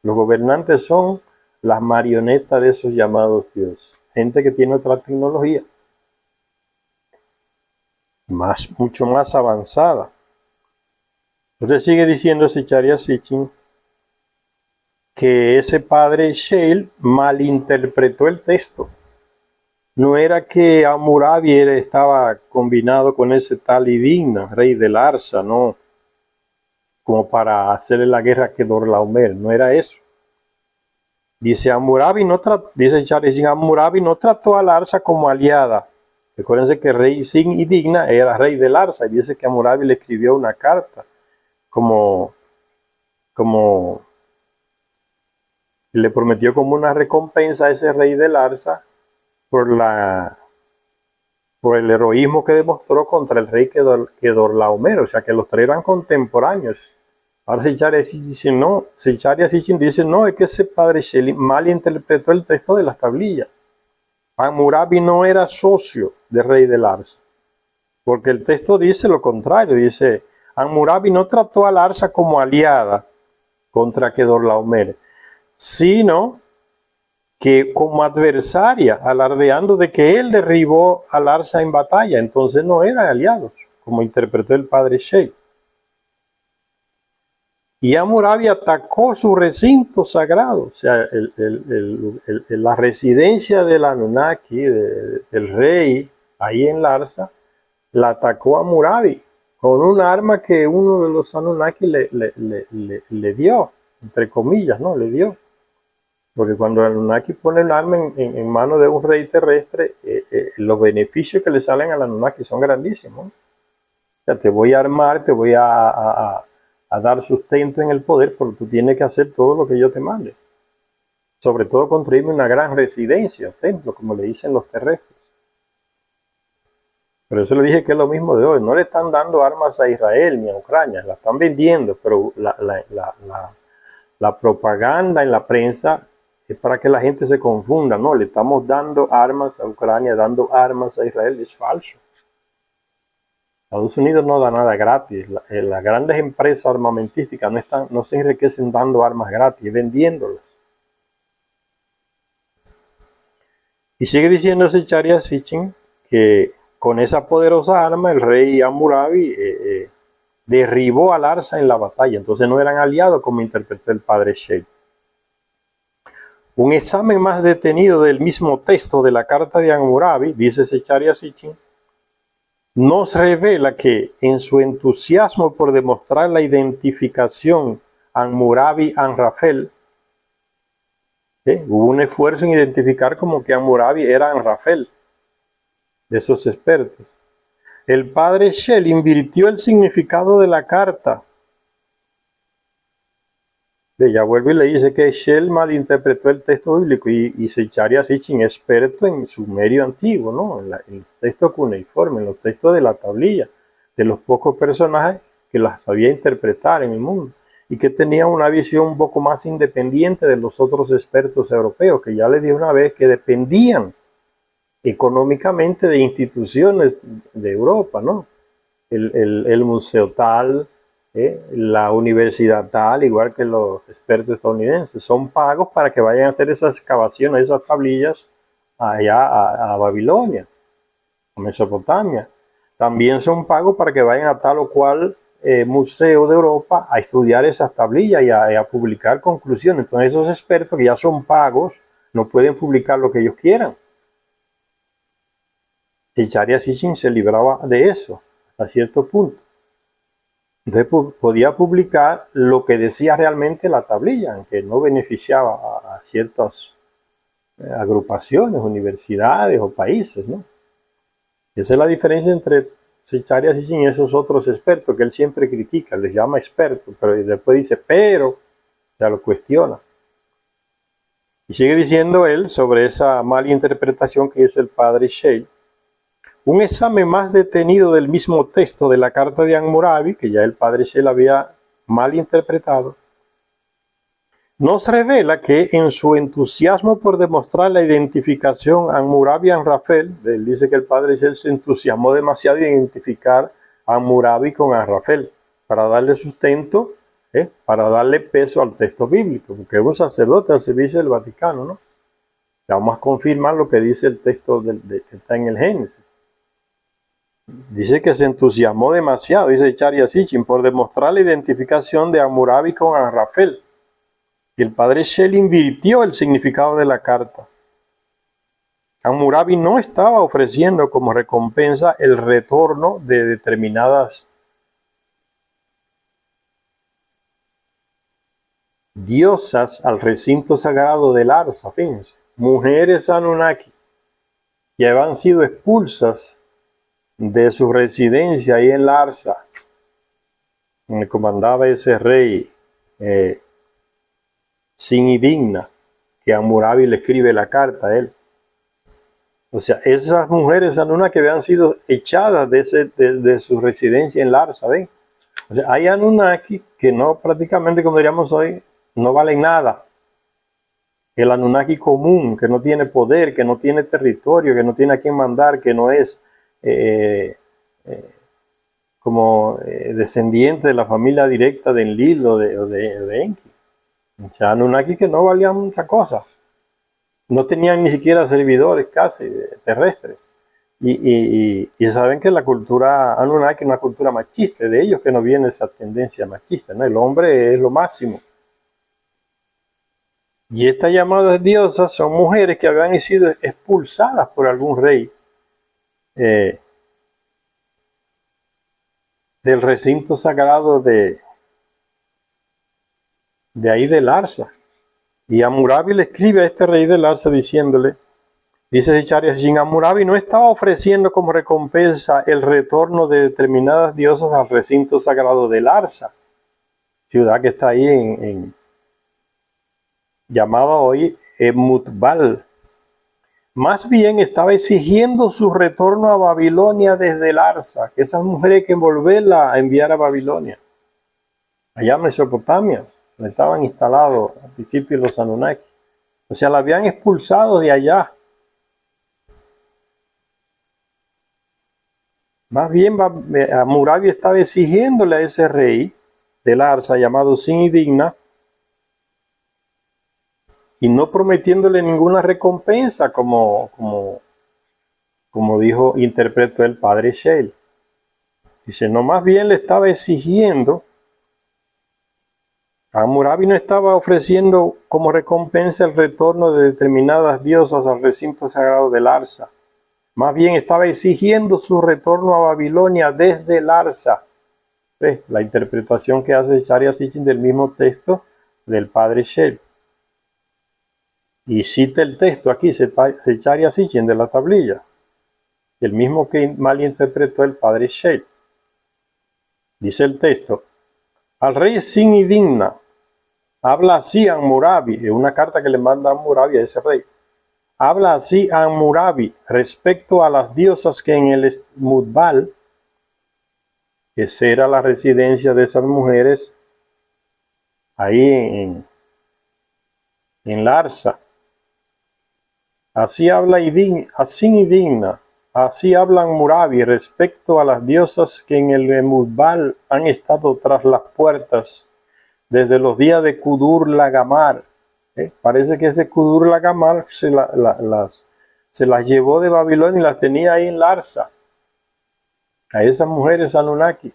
gobernantes son las marionetas de esos llamados dioses. Gente que tiene otra tecnología, mucho más avanzada. Entonces sigue diciendo Zecharia Sitchin que ese padre Sheil malinterpretó el texto. No era que Hammurabi estaba combinado con ese tal Idigna, rey de Larsa, no, como para hacerle la guerra a Kedorlaomer, no era eso. Dice Hammurabi no trató a Larsa como aliada. Recuérdense que el rey Sin Idigna era rey de Larsa, y dice que Hammurabi le escribió una carta como le prometió como una recompensa a ese rey de Larsa por el heroísmo que demostró contra el rey Kedorlaomer, o sea que los 3 eran contemporáneos. Ahora Zecharia Sitchin dice, no, es que ese padre Shelley malinterpretó el texto de las tablillas. Hammurabi no era socio del rey de Larsa, porque el texto dice lo contrario, dice, Hammurabi no trató a Larsa como aliada contra Kedorlaomer, sino que como adversaria, alardeando de que él derribó a Larsa en batalla. Entonces no eran aliados, como interpretó el padre Sheil. Y Hammurabi atacó su recinto sagrado, o sea, la residencia del Anunnaki, del rey, ahí en Larsa, la atacó Hammurabi con un arma que uno de los Anunnaki le dio, entre comillas, ¿no? Le dio. Porque cuando el Anunnaki pone el arma en manos de un rey terrestre, los beneficios que le salen al Anunnaki son grandísimos. O sea, te voy a armar, te voy a dar sustento en el poder, porque tú tienes que hacer todo lo que yo te mande. Sobre todo construirme una gran residencia, un templo, como le dicen los terrestres. Por eso le dije que es lo mismo de hoy. No le están dando armas a Israel ni a Ucrania, la están vendiendo, pero la propaganda en la prensa es para que la gente se confunda. No, le estamos dando armas a Ucrania, dando armas a Israel, es falso. Estados Unidos no da nada gratis. Las grandes empresas armamentísticas no se enriquecen dando armas gratis, vendiéndolas. Y sigue diciendo Zecharia Sitchin que con esa poderosa arma el rey Hammurabi derribó a Larsa en la batalla. Entonces no eran aliados, como interpretó el padre Shale. Un examen más detenido del mismo texto de la carta de Hammurabi, dice Zecharia Sitchin, nos revela que en su entusiasmo por demostrar la identificación Hammurabi-Anrafel, hubo un esfuerzo en identificar como que Hammurabi era Anrafel, de esos expertos. El padre Shell invirtió el significado de la carta. Ella vuelve y le dice que Shell malinterpretó el texto bíblico y Zecharia Sitchin, experto en sumerio antiguo, ¿no? En el texto cuneiforme, en los textos de la tablilla, de los pocos personajes que las sabía interpretar en el mundo y que tenía una visión un poco más independiente de los otros expertos europeos, que ya les dije una vez que dependían económicamente de instituciones de Europa, ¿no? El museo tal, la universidad tal, igual que los expertos estadounidenses, son pagos para que vayan a hacer esas excavaciones, esas tablillas allá a Babilonia, a Mesopotamia. También son pagos para que vayan a tal o cual museo de Europa a estudiar esas tablillas y a publicar conclusiones. Entonces esos expertos que ya son pagos no pueden publicar lo que ellos quieran. Zecharia Sitchin se libraba de eso a cierto punto. Entonces podía publicar lo que decía realmente la tablilla, aunque no beneficiaba a ciertas agrupaciones, universidades o países, ¿no? Esa es la diferencia entre Zecharia Sitchin y esos otros expertos que él siempre critica, les llama expertos, pero después dice, pero, ya lo cuestiona. Y sigue diciendo él sobre esa mala interpretación que hizo el padre Shale. Un examen más detenido del mismo texto de la carta de Hammurabi, que ya el padre Shale había mal interpretado, nos revela que en su entusiasmo por demostrar la identificación Hammurabi-Anrafel, él dice que el padre Shale se entusiasmó demasiado en identificar a Hammurabi con Anrafel, para darle sustento, para darle peso al texto bíblico, porque es un sacerdote al servicio del Vaticano, ¿no? Vamos a confirmar lo que dice el texto que está en el Génesis. Dice que se entusiasmó demasiado, dice Zecharia Sitchin, por demostrar la identificación de Hammurabi con Anrafel. Y el padre Shell invirtió el significado de la carta. Hammurabi no estaba ofreciendo como recompensa el retorno de determinadas diosas al recinto sagrado de Larsa, fíjense, mujeres Anunnaki que habían sido expulsas de su residencia ahí en Larsa, donde comandaba ese rey sin indigna, que Hammurabi le escribe la carta a él. O sea, esas mujeres Anunnaki que habían sido echadas de su residencia en Larsa, ¿ven? O sea, hay Anunnaki que no, prácticamente como diríamos hoy, no valen nada. El Anunnaki común, que no tiene poder, que no tiene territorio, que no tiene a quién mandar, que no es como descendiente de la familia directa de Enlil o de Enki. O sea, Anunnaki que no valían mucha cosa. No tenían ni siquiera servidores casi terrestres. Y saben que la cultura Anunnaki es una cultura machista, de ellos que no viene esa tendencia machista, ¿no? El hombre es lo máximo. Y estas llamadas diosas son mujeres que habían sido expulsadas por algún rey del recinto sagrado de ahí de Larsa. Y Hammurabi le escribe a este rey de Larsa diciéndole, dice Zecharia Sitchin, Hammurabi no estaba ofreciendo como recompensa el retorno de determinadas diosas al recinto sagrado de Larsa, ciudad que está ahí llamada hoy Mutbal. Más bien estaba exigiendo su retorno a Babilonia desde Larsa, que esas mujeres hay que volverla a enviar a Babilonia, allá en Mesopotamia, donde estaban instalados al principio los Anunnaki. O sea, la habían expulsado de allá. Más bien Hammurabi estaba exigiéndole a ese rey de Larsa llamado Sin Indigna y no prometiéndole ninguna recompensa como interpretó el padre Shale. Dice, no, más bien le estaba exigiendo, Hammurabi no estaba ofreciendo como recompensa el retorno de determinadas diosas al recinto sagrado de Larsa. Más bien estaba exigiendo su retorno a Babilonia desde Larsa. ¿Ves? La interpretación que hace Zecharia Sitchin del mismo texto del padre Shell. Y cita el texto aquí, Zecharia Sitchin de la tablilla, el mismo que malinterpretó el padre Shell. Dice el texto, al rey sin y digna, habla así Hammurabi, es una carta que le manda Hammurabi a ese rey. Habla así Hammurabi respecto a las diosas que en el Mudbal, que esa era la residencia de esas mujeres, ahí en Larsa. Así habla así indigna, así habla Hammurabi respecto a las diosas que en el Mudbal han estado tras las puertas desde los días de Kudur Lagamar. Parece que ese Kudur Lagamar se las llevó de Babilonia y las tenía ahí en Larsa. A esas mujeres Anunnaki.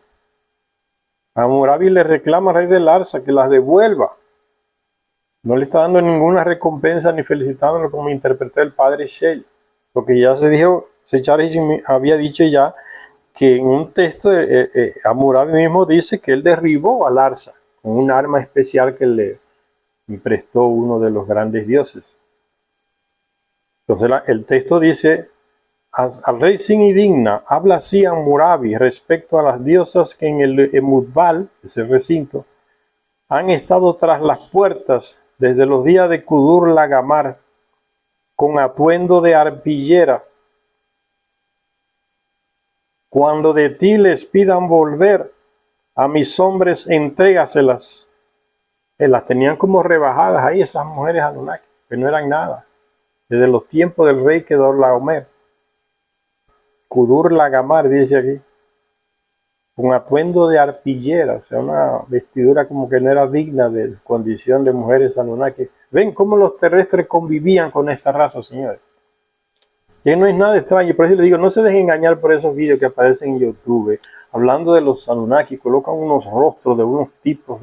Hammurabi le reclama al rey de Larsa que las devuelva. No le está dando ninguna recompensa ni felicitándolo como interpretó el padre Shell. Porque ya se dijo, Zecharia había dicho ya que en un texto Hammurabi mismo dice que él derribó a Larsa con un arma especial que le prestó uno de los grandes dioses. Entonces el texto dice, al rey sin y digna, habla así Hammurabi respecto a las diosas que en el Mudbal, ese recinto, han estado tras las puertas desde los días de Kudur Lagamar, con atuendo de arpillera. Cuando de ti les pidan volver, a mis hombres entrégaselas. Las tenían como rebajadas ahí esas mujeres Anunnaki, que no eran nada. Desde los tiempos del rey Kedorlaomer. Kudur Lagamar dice aquí. Un atuendo de arpillera, o sea, una vestidura como que no era digna de condición de mujeres Anunnaki. Ven cómo los terrestres convivían con esta raza, señores. Que no es nada extraño, por eso les digo, no se dejen engañar por esos vídeos que aparecen en YouTube, hablando de los Anunnaki, colocan unos rostros de unos tipos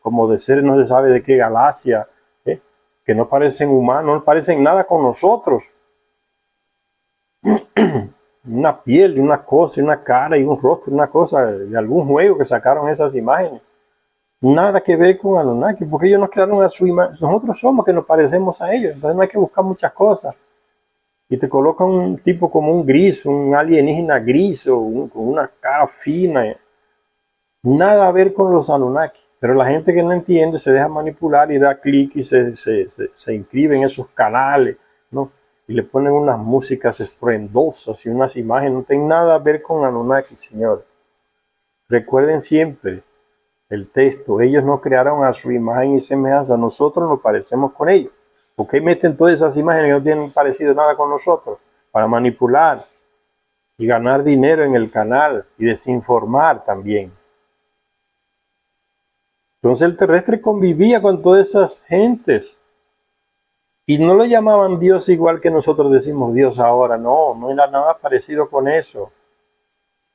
como de seres no se sabe de qué galaxia, que no parecen humanos, no parecen nada con nosotros. Una piel, una cosa, una cara y un rostro, una cosa de algún juego que sacaron esas imágenes. Nada que ver con Anunnaki, porque ellos nos crearon a su imagen. Nosotros somos que nos parecemos a ellos, entonces no hay que buscar muchas cosas. Y te colocan un tipo como un gris, un alienígena gris o con una cara fina. Nada a ver con los Anunnaki. Pero la gente que no entiende se deja manipular y da clic y se inscribe en esos canales, ¿no? Y le ponen unas músicas estruendosas y unas imágenes. No tienen nada a ver con Anunnaki, señores. Recuerden siempre el texto. Ellos nos crearon a su imagen y semejanza. Nosotros nos parecemos con ellos. ¿Por qué meten todas esas imágenes que no tienen parecido nada con nosotros? Para manipular y ganar dinero en el canal y desinformar también. Entonces el terrestre convivía con todas esas gentes. Y no lo llamaban Dios igual que nosotros decimos Dios ahora. No, no era nada parecido con eso.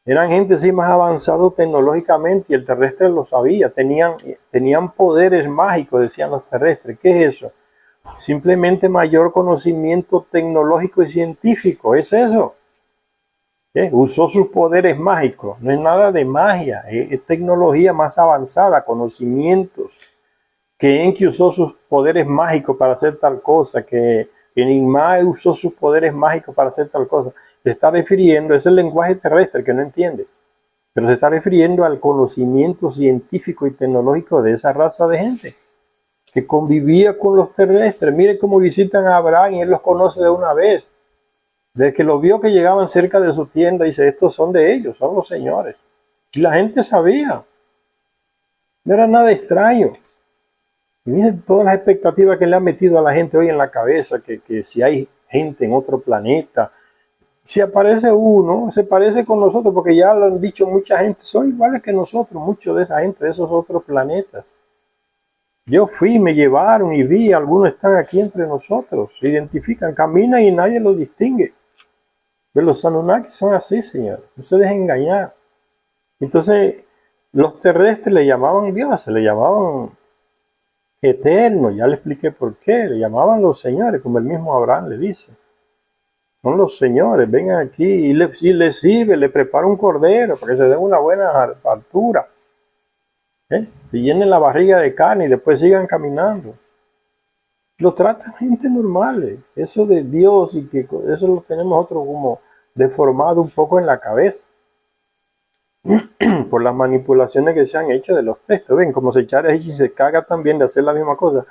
Eran gente así más avanzado tecnológicamente y el terrestre lo sabía. Tenían poderes mágicos, decían los terrestres. ¿Qué es eso? Simplemente mayor conocimiento tecnológico y científico. Es eso. Usó sus poderes mágicos. No es nada de magia. Es tecnología más avanzada, conocimientos. Que Enki usó sus poderes mágicos para hacer tal cosa. Que Enigma usó sus poderes mágicos para hacer tal cosa. Se está refiriendo, es el lenguaje terrestre que no entiende. Pero se está refiriendo al conocimiento científico y tecnológico de esa raza de gente. Que convivía con los terrestres. Mire cómo visitan a Abraham y él los conoce de una vez. Desde que los vio que llegaban cerca de su tienda, dice, estos son de ellos, son los señores. Y la gente sabía. No era nada extraño. Y miren todas las expectativas que le han metido a la gente hoy en la cabeza, que si hay gente en otro planeta, si aparece uno, se parece con nosotros, porque ya lo han dicho mucha gente, son iguales que nosotros, muchos de esa gente, de esos otros planetas. Yo fui, me llevaron y vi, algunos están aquí entre nosotros, se identifican, caminan y nadie los distingue. Pero los Anunnaki son así, señor, no se dejen engañar. Entonces, los terrestres le llamaban dioses, le llamaban eternos, ya le expliqué por qué, le llamaban los señores, como el mismo Abraham le dice. Son los señores, vengan aquí y le sirve, le prepara un cordero para que se den una buena altura. Y llenen la barriga de carne y después sigan caminando. Lo tratan gente normales. Eso de Dios y que eso lo tenemos nosotros como deformado un poco en la cabeza por las manipulaciones que se han hecho de los textos. Ven, como Seichari ahí se caga también de hacer la misma cosa.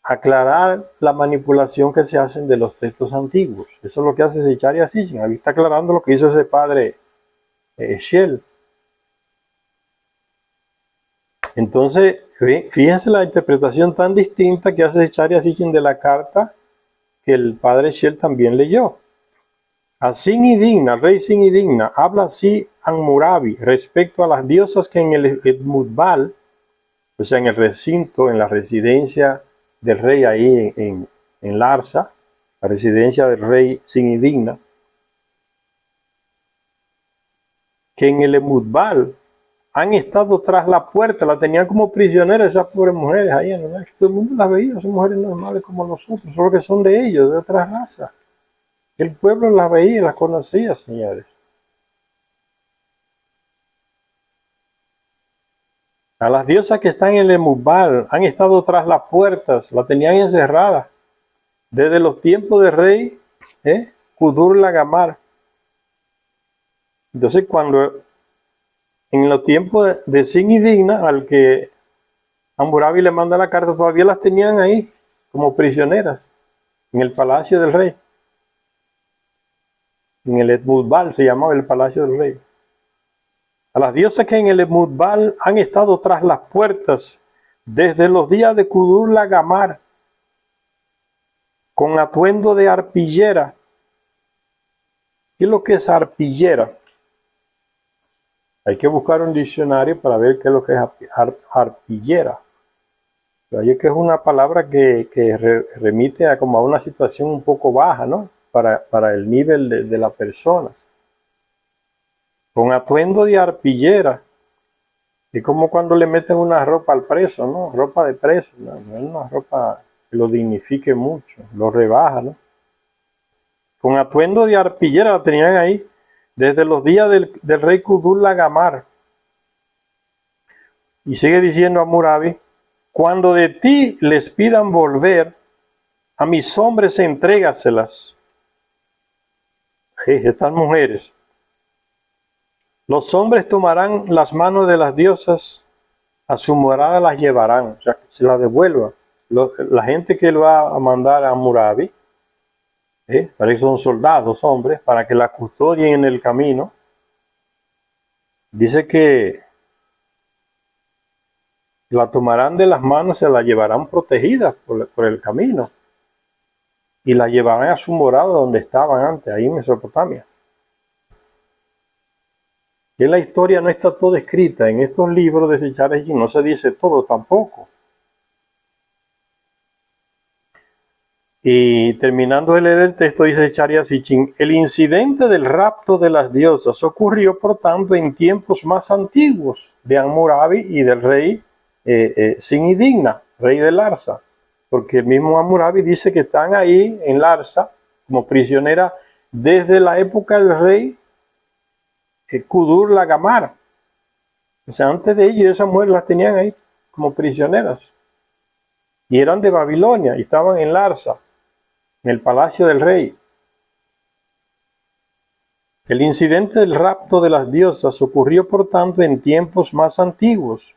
Aclarar la manipulación que se hacen de los textos antiguos. Eso es lo que hace Seichari así. Ahí está aclarando lo que hizo ese padre Shell. Entonces, fíjense la interpretación tan distinta que hace Seichari Sitchin de la carta que el padre Shell también leyó. A Sin y Digna, rey Sin y Digna, habla así Hammurabi respecto a las diosas que en el Etmutbal, o sea, en el recinto, en la residencia del rey ahí en Larsa, la residencia del rey Sin y Digna, que en el Etmutbal han estado tras la puerta, la tenían como prisioneras esas pobres mujeres ahí, ¿no? Todo el mundo las veía, son mujeres normales como nosotros, solo que son de ellos, de otras razas. El pueblo las veía, las conocía, señores. A las diosas que están en el Etmutbal han estado tras las puertas, la tenían encerrada desde los tiempos del rey Kudur-Lagamar. Entonces, cuando en los tiempos de Sin y Digna, al que Hammurabi le manda la carta, todavía las tenían ahí como prisioneras en el palacio del rey. En el Etmutbal se llamaba el palacio del rey. A las diosas que en el Etmutbal han estado tras las puertas desde los días de Kudur-Lagamar, con atuendo de arpillera. ¿Qué es lo que es arpillera? Hay que buscar un diccionario para ver qué es lo que es arpillera. Hay que es una palabra que remite a como a una situación un poco baja, ¿no? Para el nivel de la persona. Con atuendo de arpillera. Es como cuando le meten una ropa al preso, ¿no? Ropa de preso, no es una ropa que lo dignifique mucho, lo rebaja, ¿no? Con atuendo de arpillera la tenían ahí desde los días del rey Kudur-Lagamar. Y sigue diciendo Hammurabi, cuando de ti les pidan volver, a mis hombres entrégaselas. Estas mujeres. Los hombres tomarán las manos de las diosas, a su morada las llevarán, o sea, se las devuelvan. La gente que lo va a mandar a Hammurabi, para que son soldados, hombres, para que la custodien en el camino, dice que la tomarán de las manos, se la llevarán protegidas por el camino y la llevarán a su morada donde estaban antes, ahí en Mesopotamia. Que la historia no está toda escrita en estos libros de Seichari Sitchin, no se dice todo tampoco. Y terminando de leer el texto, dice Seichari Sitchin, el incidente del rapto de las diosas ocurrió, por tanto, en tiempos más antiguos de Hammurabi y del rey Sin y Digna, rey de Larsa, porque el mismo Hammurabi dice que están ahí en Larsa como prisioneras desde la época del rey Kudur-Lagamar. O sea, antes de ellos esas mujeres las tenían ahí como prisioneras y eran de Babilonia y estaban en Larsa, en el palacio del rey. El incidente del rapto de las diosas ocurrió, por tanto, en tiempos más antiguos.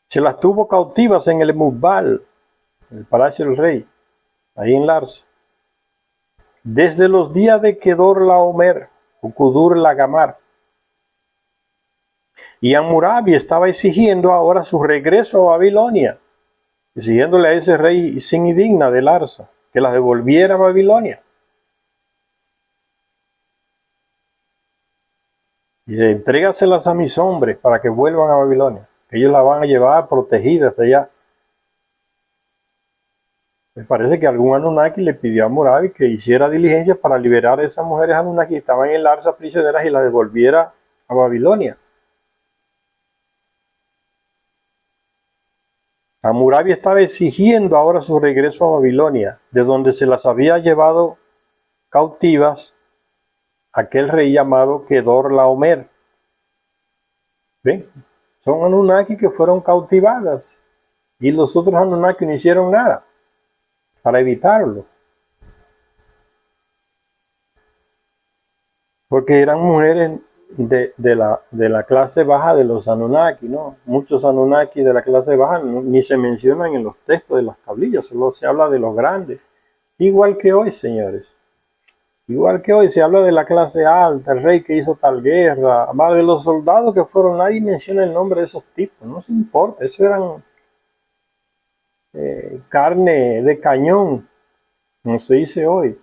Se las tuvo cautivas en el Etmutbal, en el palacio del rey, ahí en Larsa, desde los días de Kedor-Laomer o Kudur-Lagamar. Y Hammurabi estaba exigiendo ahora su regreso a Babilonia, exigiéndole a ese rey Sin y Digna de Larsa que las devolviera a Babilonia. Y entrégaselas a mis hombres para que vuelvan a Babilonia. Ellos las van a llevar protegidas allá. Me parece que algún Anunnaki le pidió a Hammurabi que hiciera diligencias para liberar a esas mujeres Anunnaki que estaban en Larsa prisioneras y las devolviera a Babilonia. Hammurabi estaba exigiendo ahora su regreso a Babilonia, de donde se las había llevado cautivas aquel rey llamado Kedorlaomer. ¿Ven? Son Anunnaki que fueron cautivadas y los otros Anunnaki no hicieron nada para evitarlo. Porque eran mujeres de la clase baja de los Anunnaki, ¿no? Muchos Anunnaki de la clase baja ni se mencionan en los textos de las tablillas, solo se habla de los grandes. Igual que hoy, señores. Igual que hoy se habla de la clase alta, el rey que hizo tal guerra, más de los soldados que fueron, nadie menciona el nombre de esos tipos, no se importa, eso eran carne de cañón, como se dice hoy.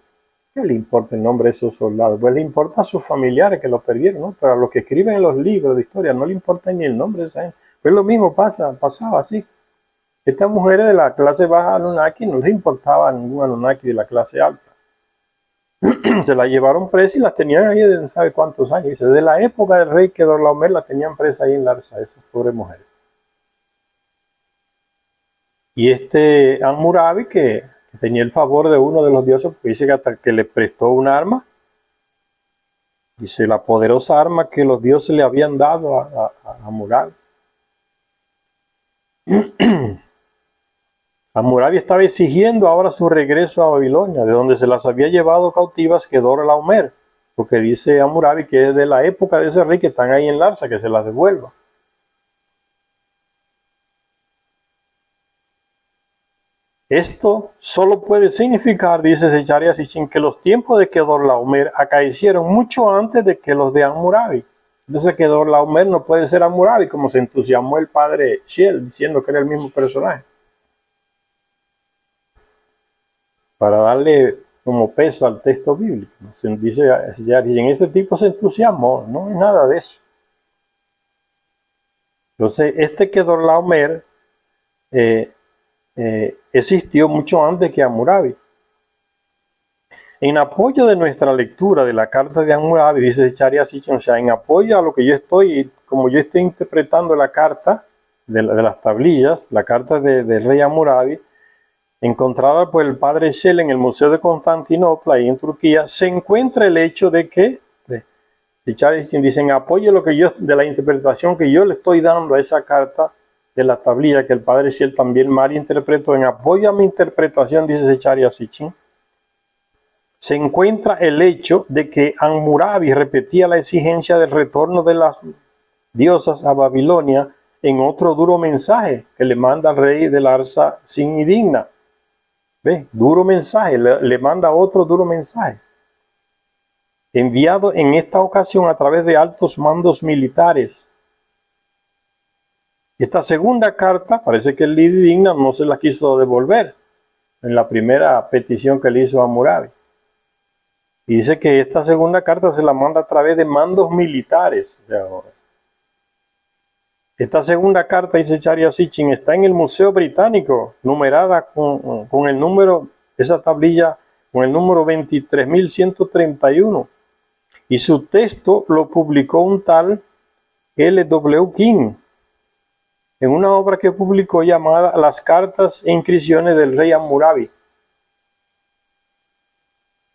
¿Qué le importa el nombre de esos soldados? Pues le importa a sus familiares que los perdieron, ¿no? Pero a los que escriben en los libros de historia no le importa ni el nombre de esa gente. Pues lo mismo pasaba así. Estas mujeres de la clase baja Anunnaki no les importaba ningún Anunnaki de la clase alta. Se la llevaron presa y las tenían ahí de no sabe cuántos años. Dice, desde la época del rey Kedorlaomer la tenían presa ahí en Larsa, esas pobres mujeres. Y este Hammurabi que tenía el favor de uno de los dioses, porque dice que hasta que le prestó un arma, dice la poderosa arma que los dioses le habían dado a Hammurabi. Hammurabi estaba exigiendo ahora su regreso a Babilonia, de donde se las había llevado cautivas Kedorlaomer, porque dice Hammurabi que es de la época de ese rey que están ahí en Larsa, que se las devuelva. Esto solo puede significar, dice Zecharia Sitchin, que los tiempos de Kedorlaomer acaecieron mucho antes de que los de Hammurabi. Entonces Kedorlaomer no puede ser Hammurabi, como se entusiasmó el padre Shiel, diciendo que era el mismo personaje. Para darle como peso al texto bíblico. Dice Zecharia Sitchin, este tipo se entusiasmó, no es nada de eso. Entonces, este Kedorlaomer existió mucho antes que Hammurabi. En apoyo de nuestra lectura de la carta de Hammurabi, dice Zecharia Sitchin, o sea, en apoyo a lo que yo estoy, como yo estoy interpretando la carta de las tablillas, la carta del rey Hammurabi, encontrada por el padre Shell en el Museo de Constantinopla, ahí en Turquía, se encuentra el hecho de que, Zecharia Sitchin dice, en apoyo de la interpretación que yo le estoy dando a esa carta de la tablilla, que el padre Shell también mal interpretó, en apoyo a mi interpretación, dice Zecharia Sitchin, se encuentra el hecho de que Hammurabi repetía la exigencia del retorno de las diosas a Babilonia en otro duro mensaje que le manda al rey de Larsa sin indigna. ¿Ve? Duro mensaje, le manda otro duro mensaje. Enviado en esta ocasión a través de altos mandos militares. Esta segunda carta, parece que el indigna no se la quiso devolver en la primera petición que le hizo a Hammurabi. Y dice que esta segunda carta se la manda a través de mandos militares. Esta segunda carta, dice Zecharia Sitchin, está en el Museo Británico, numerada con el número, esa tablilla, con el número 23.131. Y su texto lo publicó un tal L.W. King, en una obra que publicó llamada Las cartas e inscripciones del rey Hammurabi.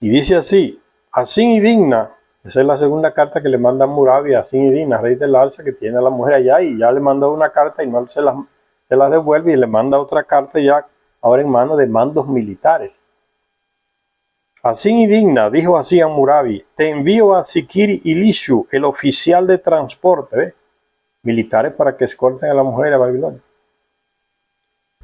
Y dice así, a Sin y Digna, esa es la segunda carta que le manda Hammurabi a Sin y Digna, rey de Larsa, que tiene a la mujer allá, y ya le mandó una carta y no se las devuelve, y le manda otra carta ya ahora en manos de mandos militares. A Sin y Digna, dijo así Hammurabi, te envío a Sikiri Ilishu, el oficial de transporte, militares para que escolten a la mujer a Babilonia.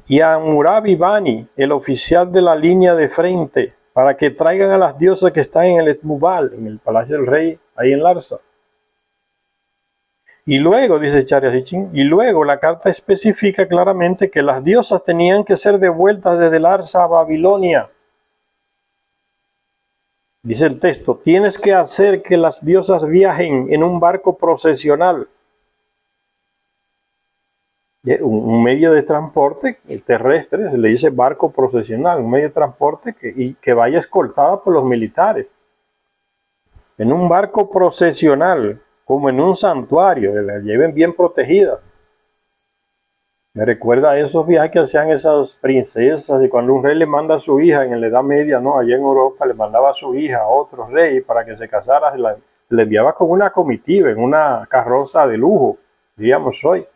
Y a Hammurabi Bani, el oficial de la línea de frente, para que traigan a las diosas que están en el Etmubal, en el palacio del rey, ahí en Larsa. Y luego, dice Zecharia Sitchin, y luego la carta especifica claramente que las diosas tenían que ser devueltas desde Larsa a Babilonia. Dice el texto, tienes que hacer que las diosas viajen en un barco procesional. Un medio de transporte terrestre, se le dice barco procesional, un medio de transporte que vaya escoltado por los militares. En un barco procesional, como en un santuario, que la lleven bien protegida. Me recuerda a esos viajes que hacían esas princesas, y cuando un rey le manda a su hija en la Edad Media, ¿no? Allá en Europa le mandaba a su hija a otro rey para que se casara, le enviaba con una comitiva, en una carroza de lujo, digamos hoy,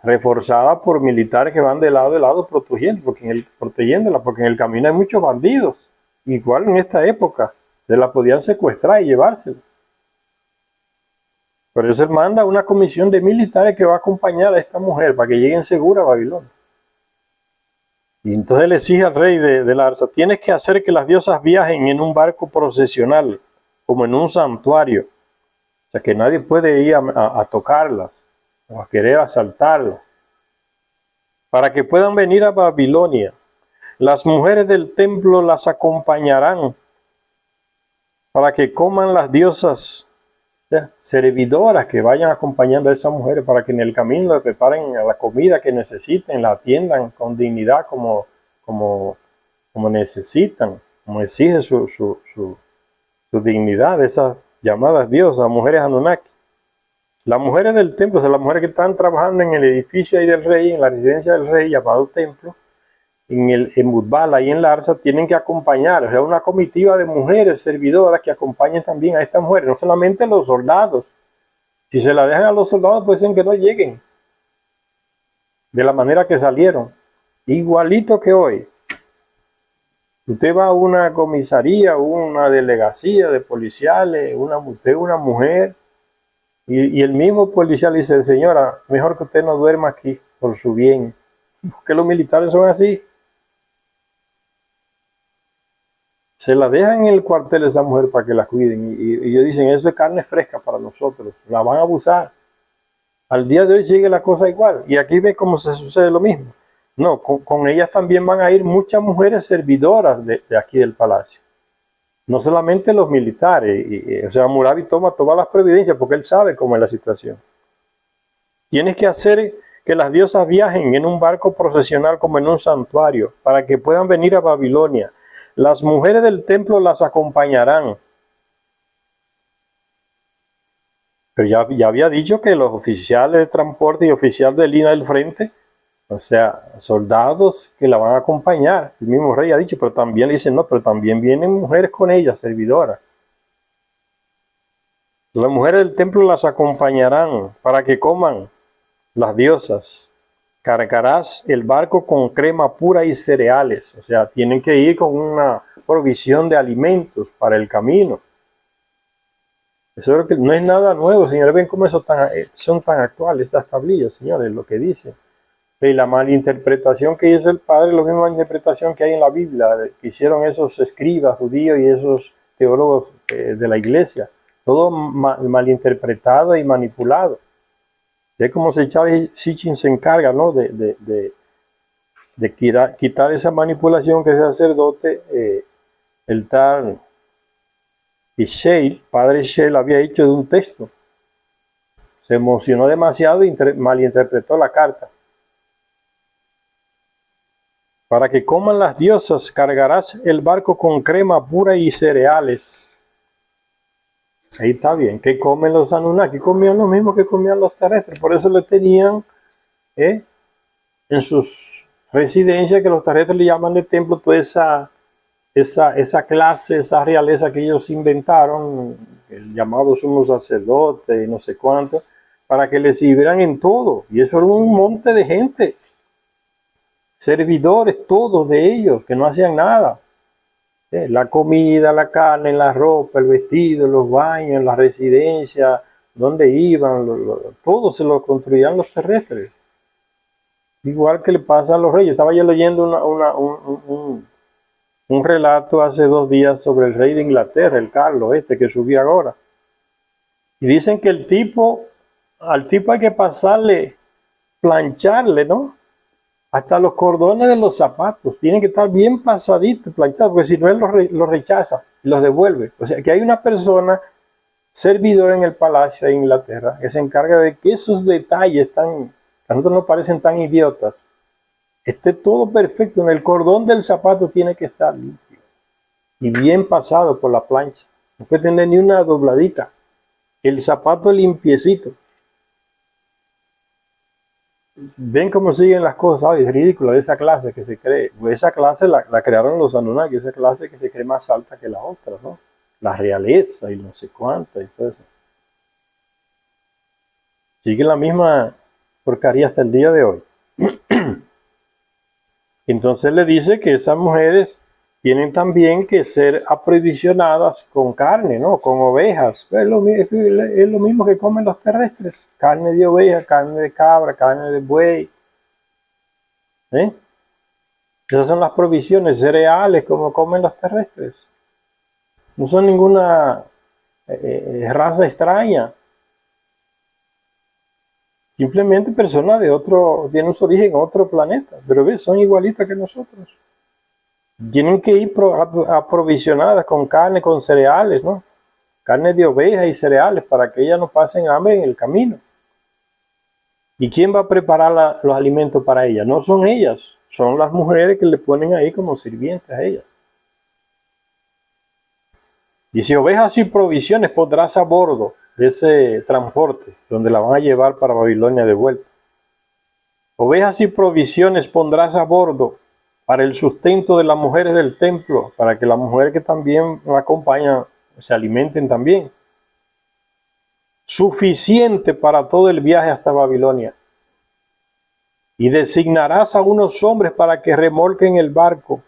reforzada por militares que van de lado a lado protegiéndola, porque en el camino hay muchos bandidos, igual en esta época, se la podían secuestrar y llevársela. Por eso él manda una comisión de militares que va a acompañar a esta mujer para que lleguen segura a Babilonia. Y entonces le exige al rey de Larsa, tienes que hacer que las diosas viajen en un barco procesional, como en un santuario. O sea, que nadie puede ir a tocarlas o a querer asaltarlas. Para que puedan venir a Babilonia. Las mujeres del templo las acompañarán para que coman las diosas servidoras que vayan acompañando a esas mujeres para que en el camino le preparen la comida que necesiten, la atiendan con dignidad como necesitan, como exige su dignidad, esas llamadas diosas, mujeres Anunnaki. Las mujeres del templo, o sea, las mujeres que están trabajando en el edificio ahí del rey, en la residencia del rey llamado templo, en Mudbala y en Larsa, tienen que acompañar, o sea, una comitiva de mujeres servidoras que acompañen también a estas mujeres, no solamente los soldados. Si se la dejan a los soldados, puede ser que no lleguen de la manera que salieron. Igualito que hoy. Usted va a una comisaría, una delegación de policiales, usted una mujer, y el mismo policía le dice, señora, mejor que usted no duerma aquí por su bien. Porque los militares son así. Se la dejan en el cuartel esa mujer para que la cuiden. Y ellos dicen, eso es carne fresca para nosotros. La van a abusar. Al día de hoy sigue la cosa igual. Y aquí ve cómo se sucede lo mismo. No, con ellas también van a ir muchas mujeres servidoras de aquí del palacio. No solamente los militares. O sea, Murabi toma todas las providencias porque él sabe cómo es la situación. Tienes que hacer que las diosas viajen en un barco procesional como en un santuario para que puedan venir a Babilonia. Las mujeres del templo las acompañarán. Pero ya había dicho que los oficiales de transporte y oficiales de línea del frente, o sea, soldados que la van a acompañar. El mismo rey ha dicho, pero también le dicen, no, pero también vienen mujeres con ellas, servidoras. Las mujeres del templo las acompañarán para que coman las diosas. Cargarás el barco con crema pura y cereales. O sea, tienen que ir con una provisión de alimentos para el camino. Eso no es nada nuevo, señores. Ven cómo eso son tan actuales estas tablillas, señores, lo que dice. Y la malinterpretación que hizo el padre, la misma interpretación que hay en la Biblia, que hicieron esos escribas judíos y esos teólogos de la iglesia. Todo malinterpretado y manipulado. Es como si Charles Sitchin se encarga, ¿no? de quitar esa manipulación que ese sacerdote, el tal Shale, padre Shale, había hecho de un texto. Se emocionó demasiado y malinterpretó la carta. Para que coman las diosas, cargarás el barco con crema pura y cereales. Ahí está bien. ¿Qué comen los Anunnaki? Comían lo mismo que comían los terrestres. Por eso le tenían en sus residencias, que los terrestres le llaman de templo, toda esa clase, esa realeza que ellos inventaron, el llamado sumo sacerdote y no sé cuánto, para que les sirvieran en todo. Y eso era un monte de gente. Servidores todos de ellos, que no hacían nada. La comida, la carne, la ropa, el vestido, los baños, la residencia, donde iban, todo se lo construían los terrestres. Igual que le pasa a los reyes. Estaba yo leyendo un relato hace 2 días sobre el rey de Inglaterra, el Carlos, que subió ahora. Y dicen que al tipo hay que pasarle, plancharle, ¿no? Hasta los cordones de los zapatos tienen que estar bien pasaditos, planchados, porque si no él los rechaza y los devuelve. O sea que hay una persona servidora en el palacio de Inglaterra que se encarga de que esos detalles A nosotros nos parecen tan idiotas. Esté todo perfecto, en el cordón del zapato tiene que estar limpio y bien pasado por la plancha. No puede tener ni una dobladita. El zapato limpiecito. Ven cómo siguen las cosas. Ay, es ridículo esa clase que se cree. Esa clase la crearon los Anunnaki, esa clase que se cree más alta que las otras, ¿no? La realeza y no sé cuánta y todo eso. Sigue la misma porcaría hasta el día de hoy. Entonces le dice que esas mujeres tienen también que ser aprovisionadas con carne, ¿no? Con ovejas. Es lo mismo que comen los terrestres. Carne de oveja, carne de cabra, carne de buey. Esas son las provisiones, cereales como comen los terrestres. No son ninguna raza extraña. Simplemente personas de otro, tienen su origen en otro planeta, pero ves, son igualitas que nosotros. Tienen que ir aprovisionadas con carne, con cereales, ¿no? Carne de oveja y cereales para que ellas no pasen hambre en el camino. ¿Y quién va a preparar los alimentos para ellas? No son ellas, son las mujeres que le ponen ahí como sirvientes a ellas. Dice, ovejas y provisiones pondrás a bordo de ese transporte, donde la van a llevar para Babilonia de vuelta. Ovejas y provisiones pondrás a bordo para el sustento de las mujeres del templo, para que las mujeres que también la acompañan se alimenten también. Suficiente para todo el viaje hasta Babilonia. Y designarás a unos hombres para que remolquen el barco.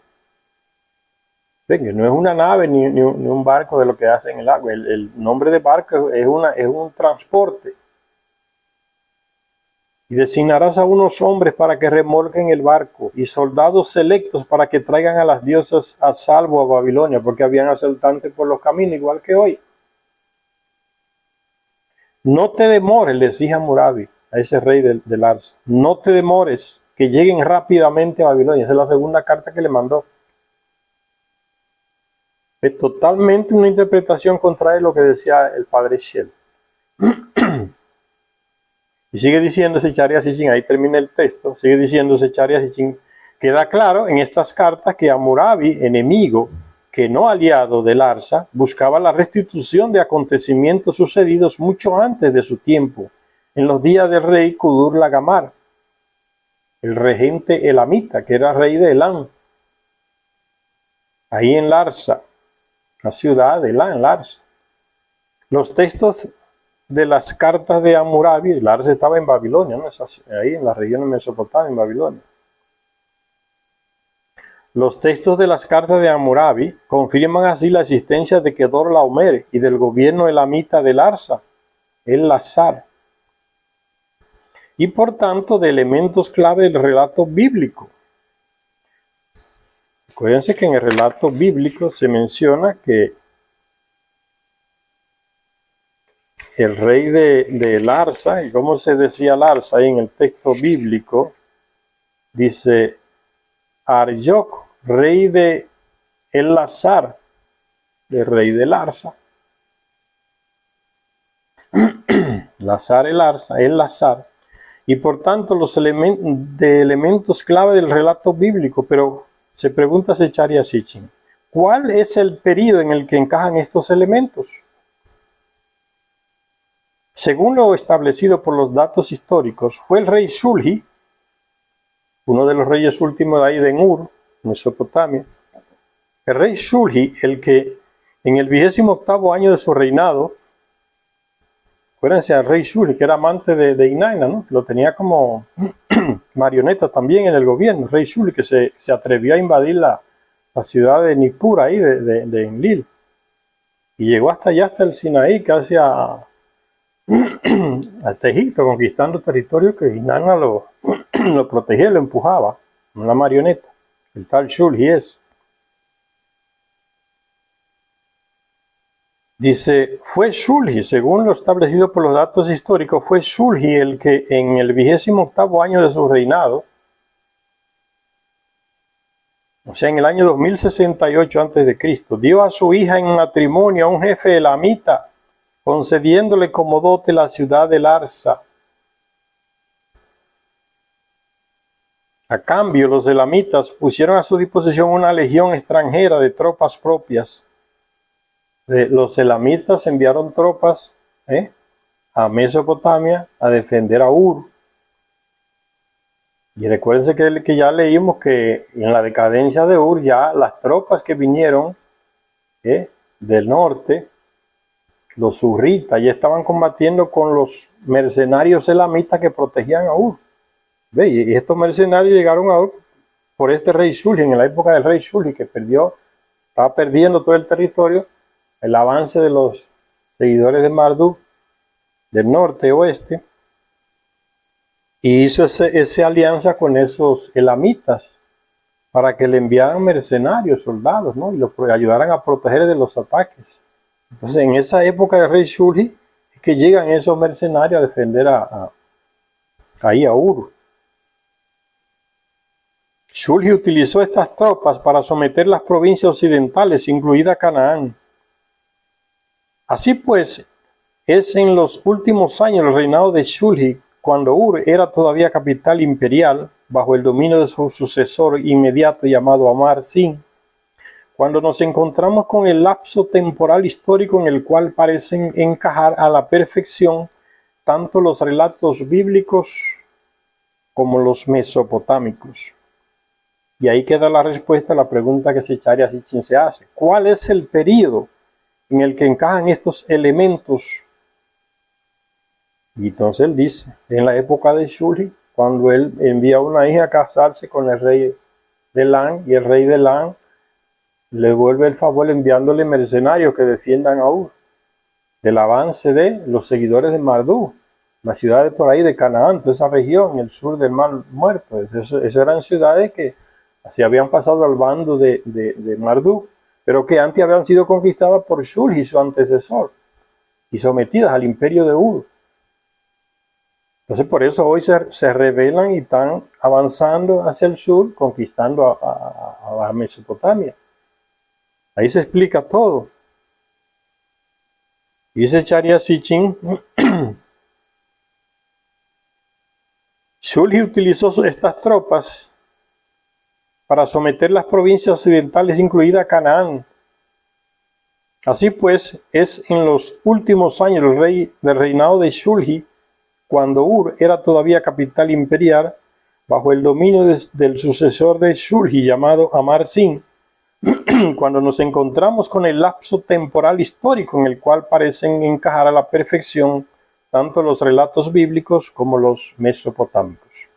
No es una nave ni un barco de lo que hace en el agua. El nombre de barco es un transporte. Y designarás a unos hombres para que remolquen el barco y soldados selectos para que traigan a las diosas a salvo a Babilonia, porque habían asaltantes por los caminos, igual que hoy. No te demores, le decía Hammurabi a ese rey del Larsa. No te demores, que lleguen rápidamente a Babilonia. Esa es la segunda carta que le mandó. Es totalmente una interpretación contraria a lo que decía el padre Shell. Y sigue diciéndose Charia Sitchin, ahí termina el texto, sigue diciéndose Charia Sitchin, queda claro en estas cartas que Hammurabi, enemigo, que no aliado de Larsa, buscaba la restitución de acontecimientos sucedidos mucho antes de su tiempo, en los días del rey Kudur-Lagamar, el regente elamita, que era rey de Elam, ahí en Larsa, la ciudad de Elam, Larsa. Los textos de las cartas de Hammurabi, Larsa estaba en Babilonia, ¿no? Ahí en la región de Mesopotamia, en Babilonia. Los textos de las cartas de Hammurabi confirman así la existencia de Kedorlaomer y del gobierno elamita de Larsa, el Lazar, y por tanto de elementos clave del relato bíblico. Acuérdense que en el relato bíblico se menciona que el rey de Larsa, y cómo se decía Larsa ahí en el texto bíblico, dice Arioc, rey de el Lazar, el rey de Larsa. Lazar el Lazar, y por tanto los elementos clave del relato bíblico. Pero se pregunta Charia Sitchin, ¿cuál es el periodo en el que encajan estos elementos? Según lo establecido por los datos históricos, fue el rey Shulgi, uno de los reyes últimos de ahí de Ur, Mesopotamia, el rey Shulgi, el que en el 28º año de su reinado, acuérdense al rey Shulgi, que era amante de Inanna, ¿no? Lo tenía como marioneta también en el gobierno, el rey Shulgi, que se atrevió a invadir la ciudad de Nippur ahí, de Enlil, y llegó hasta allá, hasta el Sinaí, casi hasta Egipto, conquistando territorio que Inanna lo protegía, lo empujaba, una marioneta, el tal Shulgi es. Dice, fue Shulgi, según lo establecido por los datos históricos, fue Shulgi el que en el 28º año de su reinado, o sea, en el año 2068 a.C., dio a su hija en matrimonio a un jefe elamita, concediéndole como dote la ciudad de Larsa. A cambio, los elamitas pusieron a su disposición una legión extranjera de tropas propias. Los elamitas enviaron tropas a Mesopotamia a defender a Ur. Y recuérdense que ya leímos que en la decadencia de Ur, ya las tropas que vinieron del norte, los urritas, ya estaban combatiendo con los mercenarios elamitas que protegían a Ur. ¿Ve? Y estos mercenarios llegaron a Ur por este rey Shulgi, en la época del rey Shulgi, que estaba perdiendo todo el territorio, el avance de los seguidores de Marduk, del norte oeste, y hizo esa alianza con esos elamitas para que le enviaran mercenarios, soldados, ¿no? Y los ayudaran a proteger de los ataques. Entonces, en esa época del rey Shulgi, es que llegan esos mercenarios a defender ahí a Ur. Shulgi utilizó estas tropas para someter las provincias occidentales, incluida Canaán. Así pues, es en los últimos años del reinado de Shulgi, cuando Ur era todavía capital imperial, bajo el dominio de su sucesor inmediato llamado Amar-Sin, cuando nos encontramos con el lapso temporal histórico en el cual parecen encajar a la perfección tanto los relatos bíblicos como los mesopotámicos. Y ahí queda la respuesta a la pregunta que Zecharia Sitchin se hace. ¿Cuál es el periodo en el que encajan estos elementos? Y entonces él dice, en la época de Shulgi, cuando él envía a una hija a casarse con el rey de Elam, y el rey de Elam le devuelve el favor enviándole mercenarios que defiendan a Ur, del avance de los seguidores de Marduk, las ciudades por ahí de Canaán, toda esa región, en el sur del Mar Muerto. Esas eran ciudades que así habían pasado al bando de Marduk, pero que antes habían sido conquistadas por Shulgi, su antecesor, y sometidas al imperio de Ur. Entonces por eso hoy se rebelan y están avanzando hacia el sur, conquistando a Mesopotamia. Ahí se explica todo. Dice Zecharia Sitchin, Shulgi utilizó estas tropas para someter las provincias occidentales, incluida Canaán. Así pues, es en los últimos años del reinado de Shulgi, cuando Ur era todavía capital imperial, bajo el dominio del sucesor de Shulgi llamado Amar-Sin, cuando nos encontramos con el lapso temporal histórico en el cual parecen encajar a la perfección tanto los relatos bíblicos como los mesopotámicos.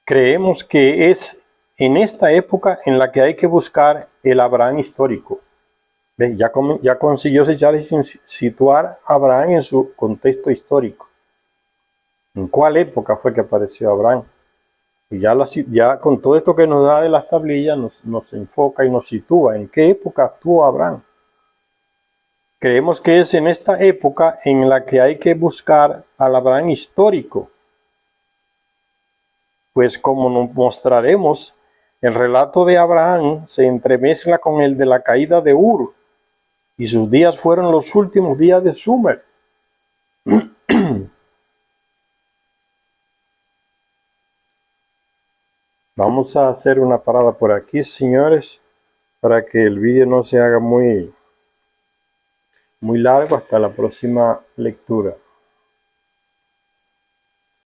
Creemos que es en esta época en la que hay que buscar el Abraham histórico. ¿Ves? Ya consiguió situar a Abraham en su contexto histórico. ¿En cuál época fue que apareció Abraham? Y ya con todo esto que nos da de las tablillas nos enfoca y nos sitúa en qué época actuó Abraham. Creemos que es en esta época en la que hay que buscar al Abraham histórico. Pues como nos mostraremos, el relato de Abraham se entremezcla con el de la caída de Ur, y sus días fueron los últimos días de Sumer. Vamos a hacer una parada por aquí, señores, para que el vídeo no se haga muy largo. Hasta la próxima lectura.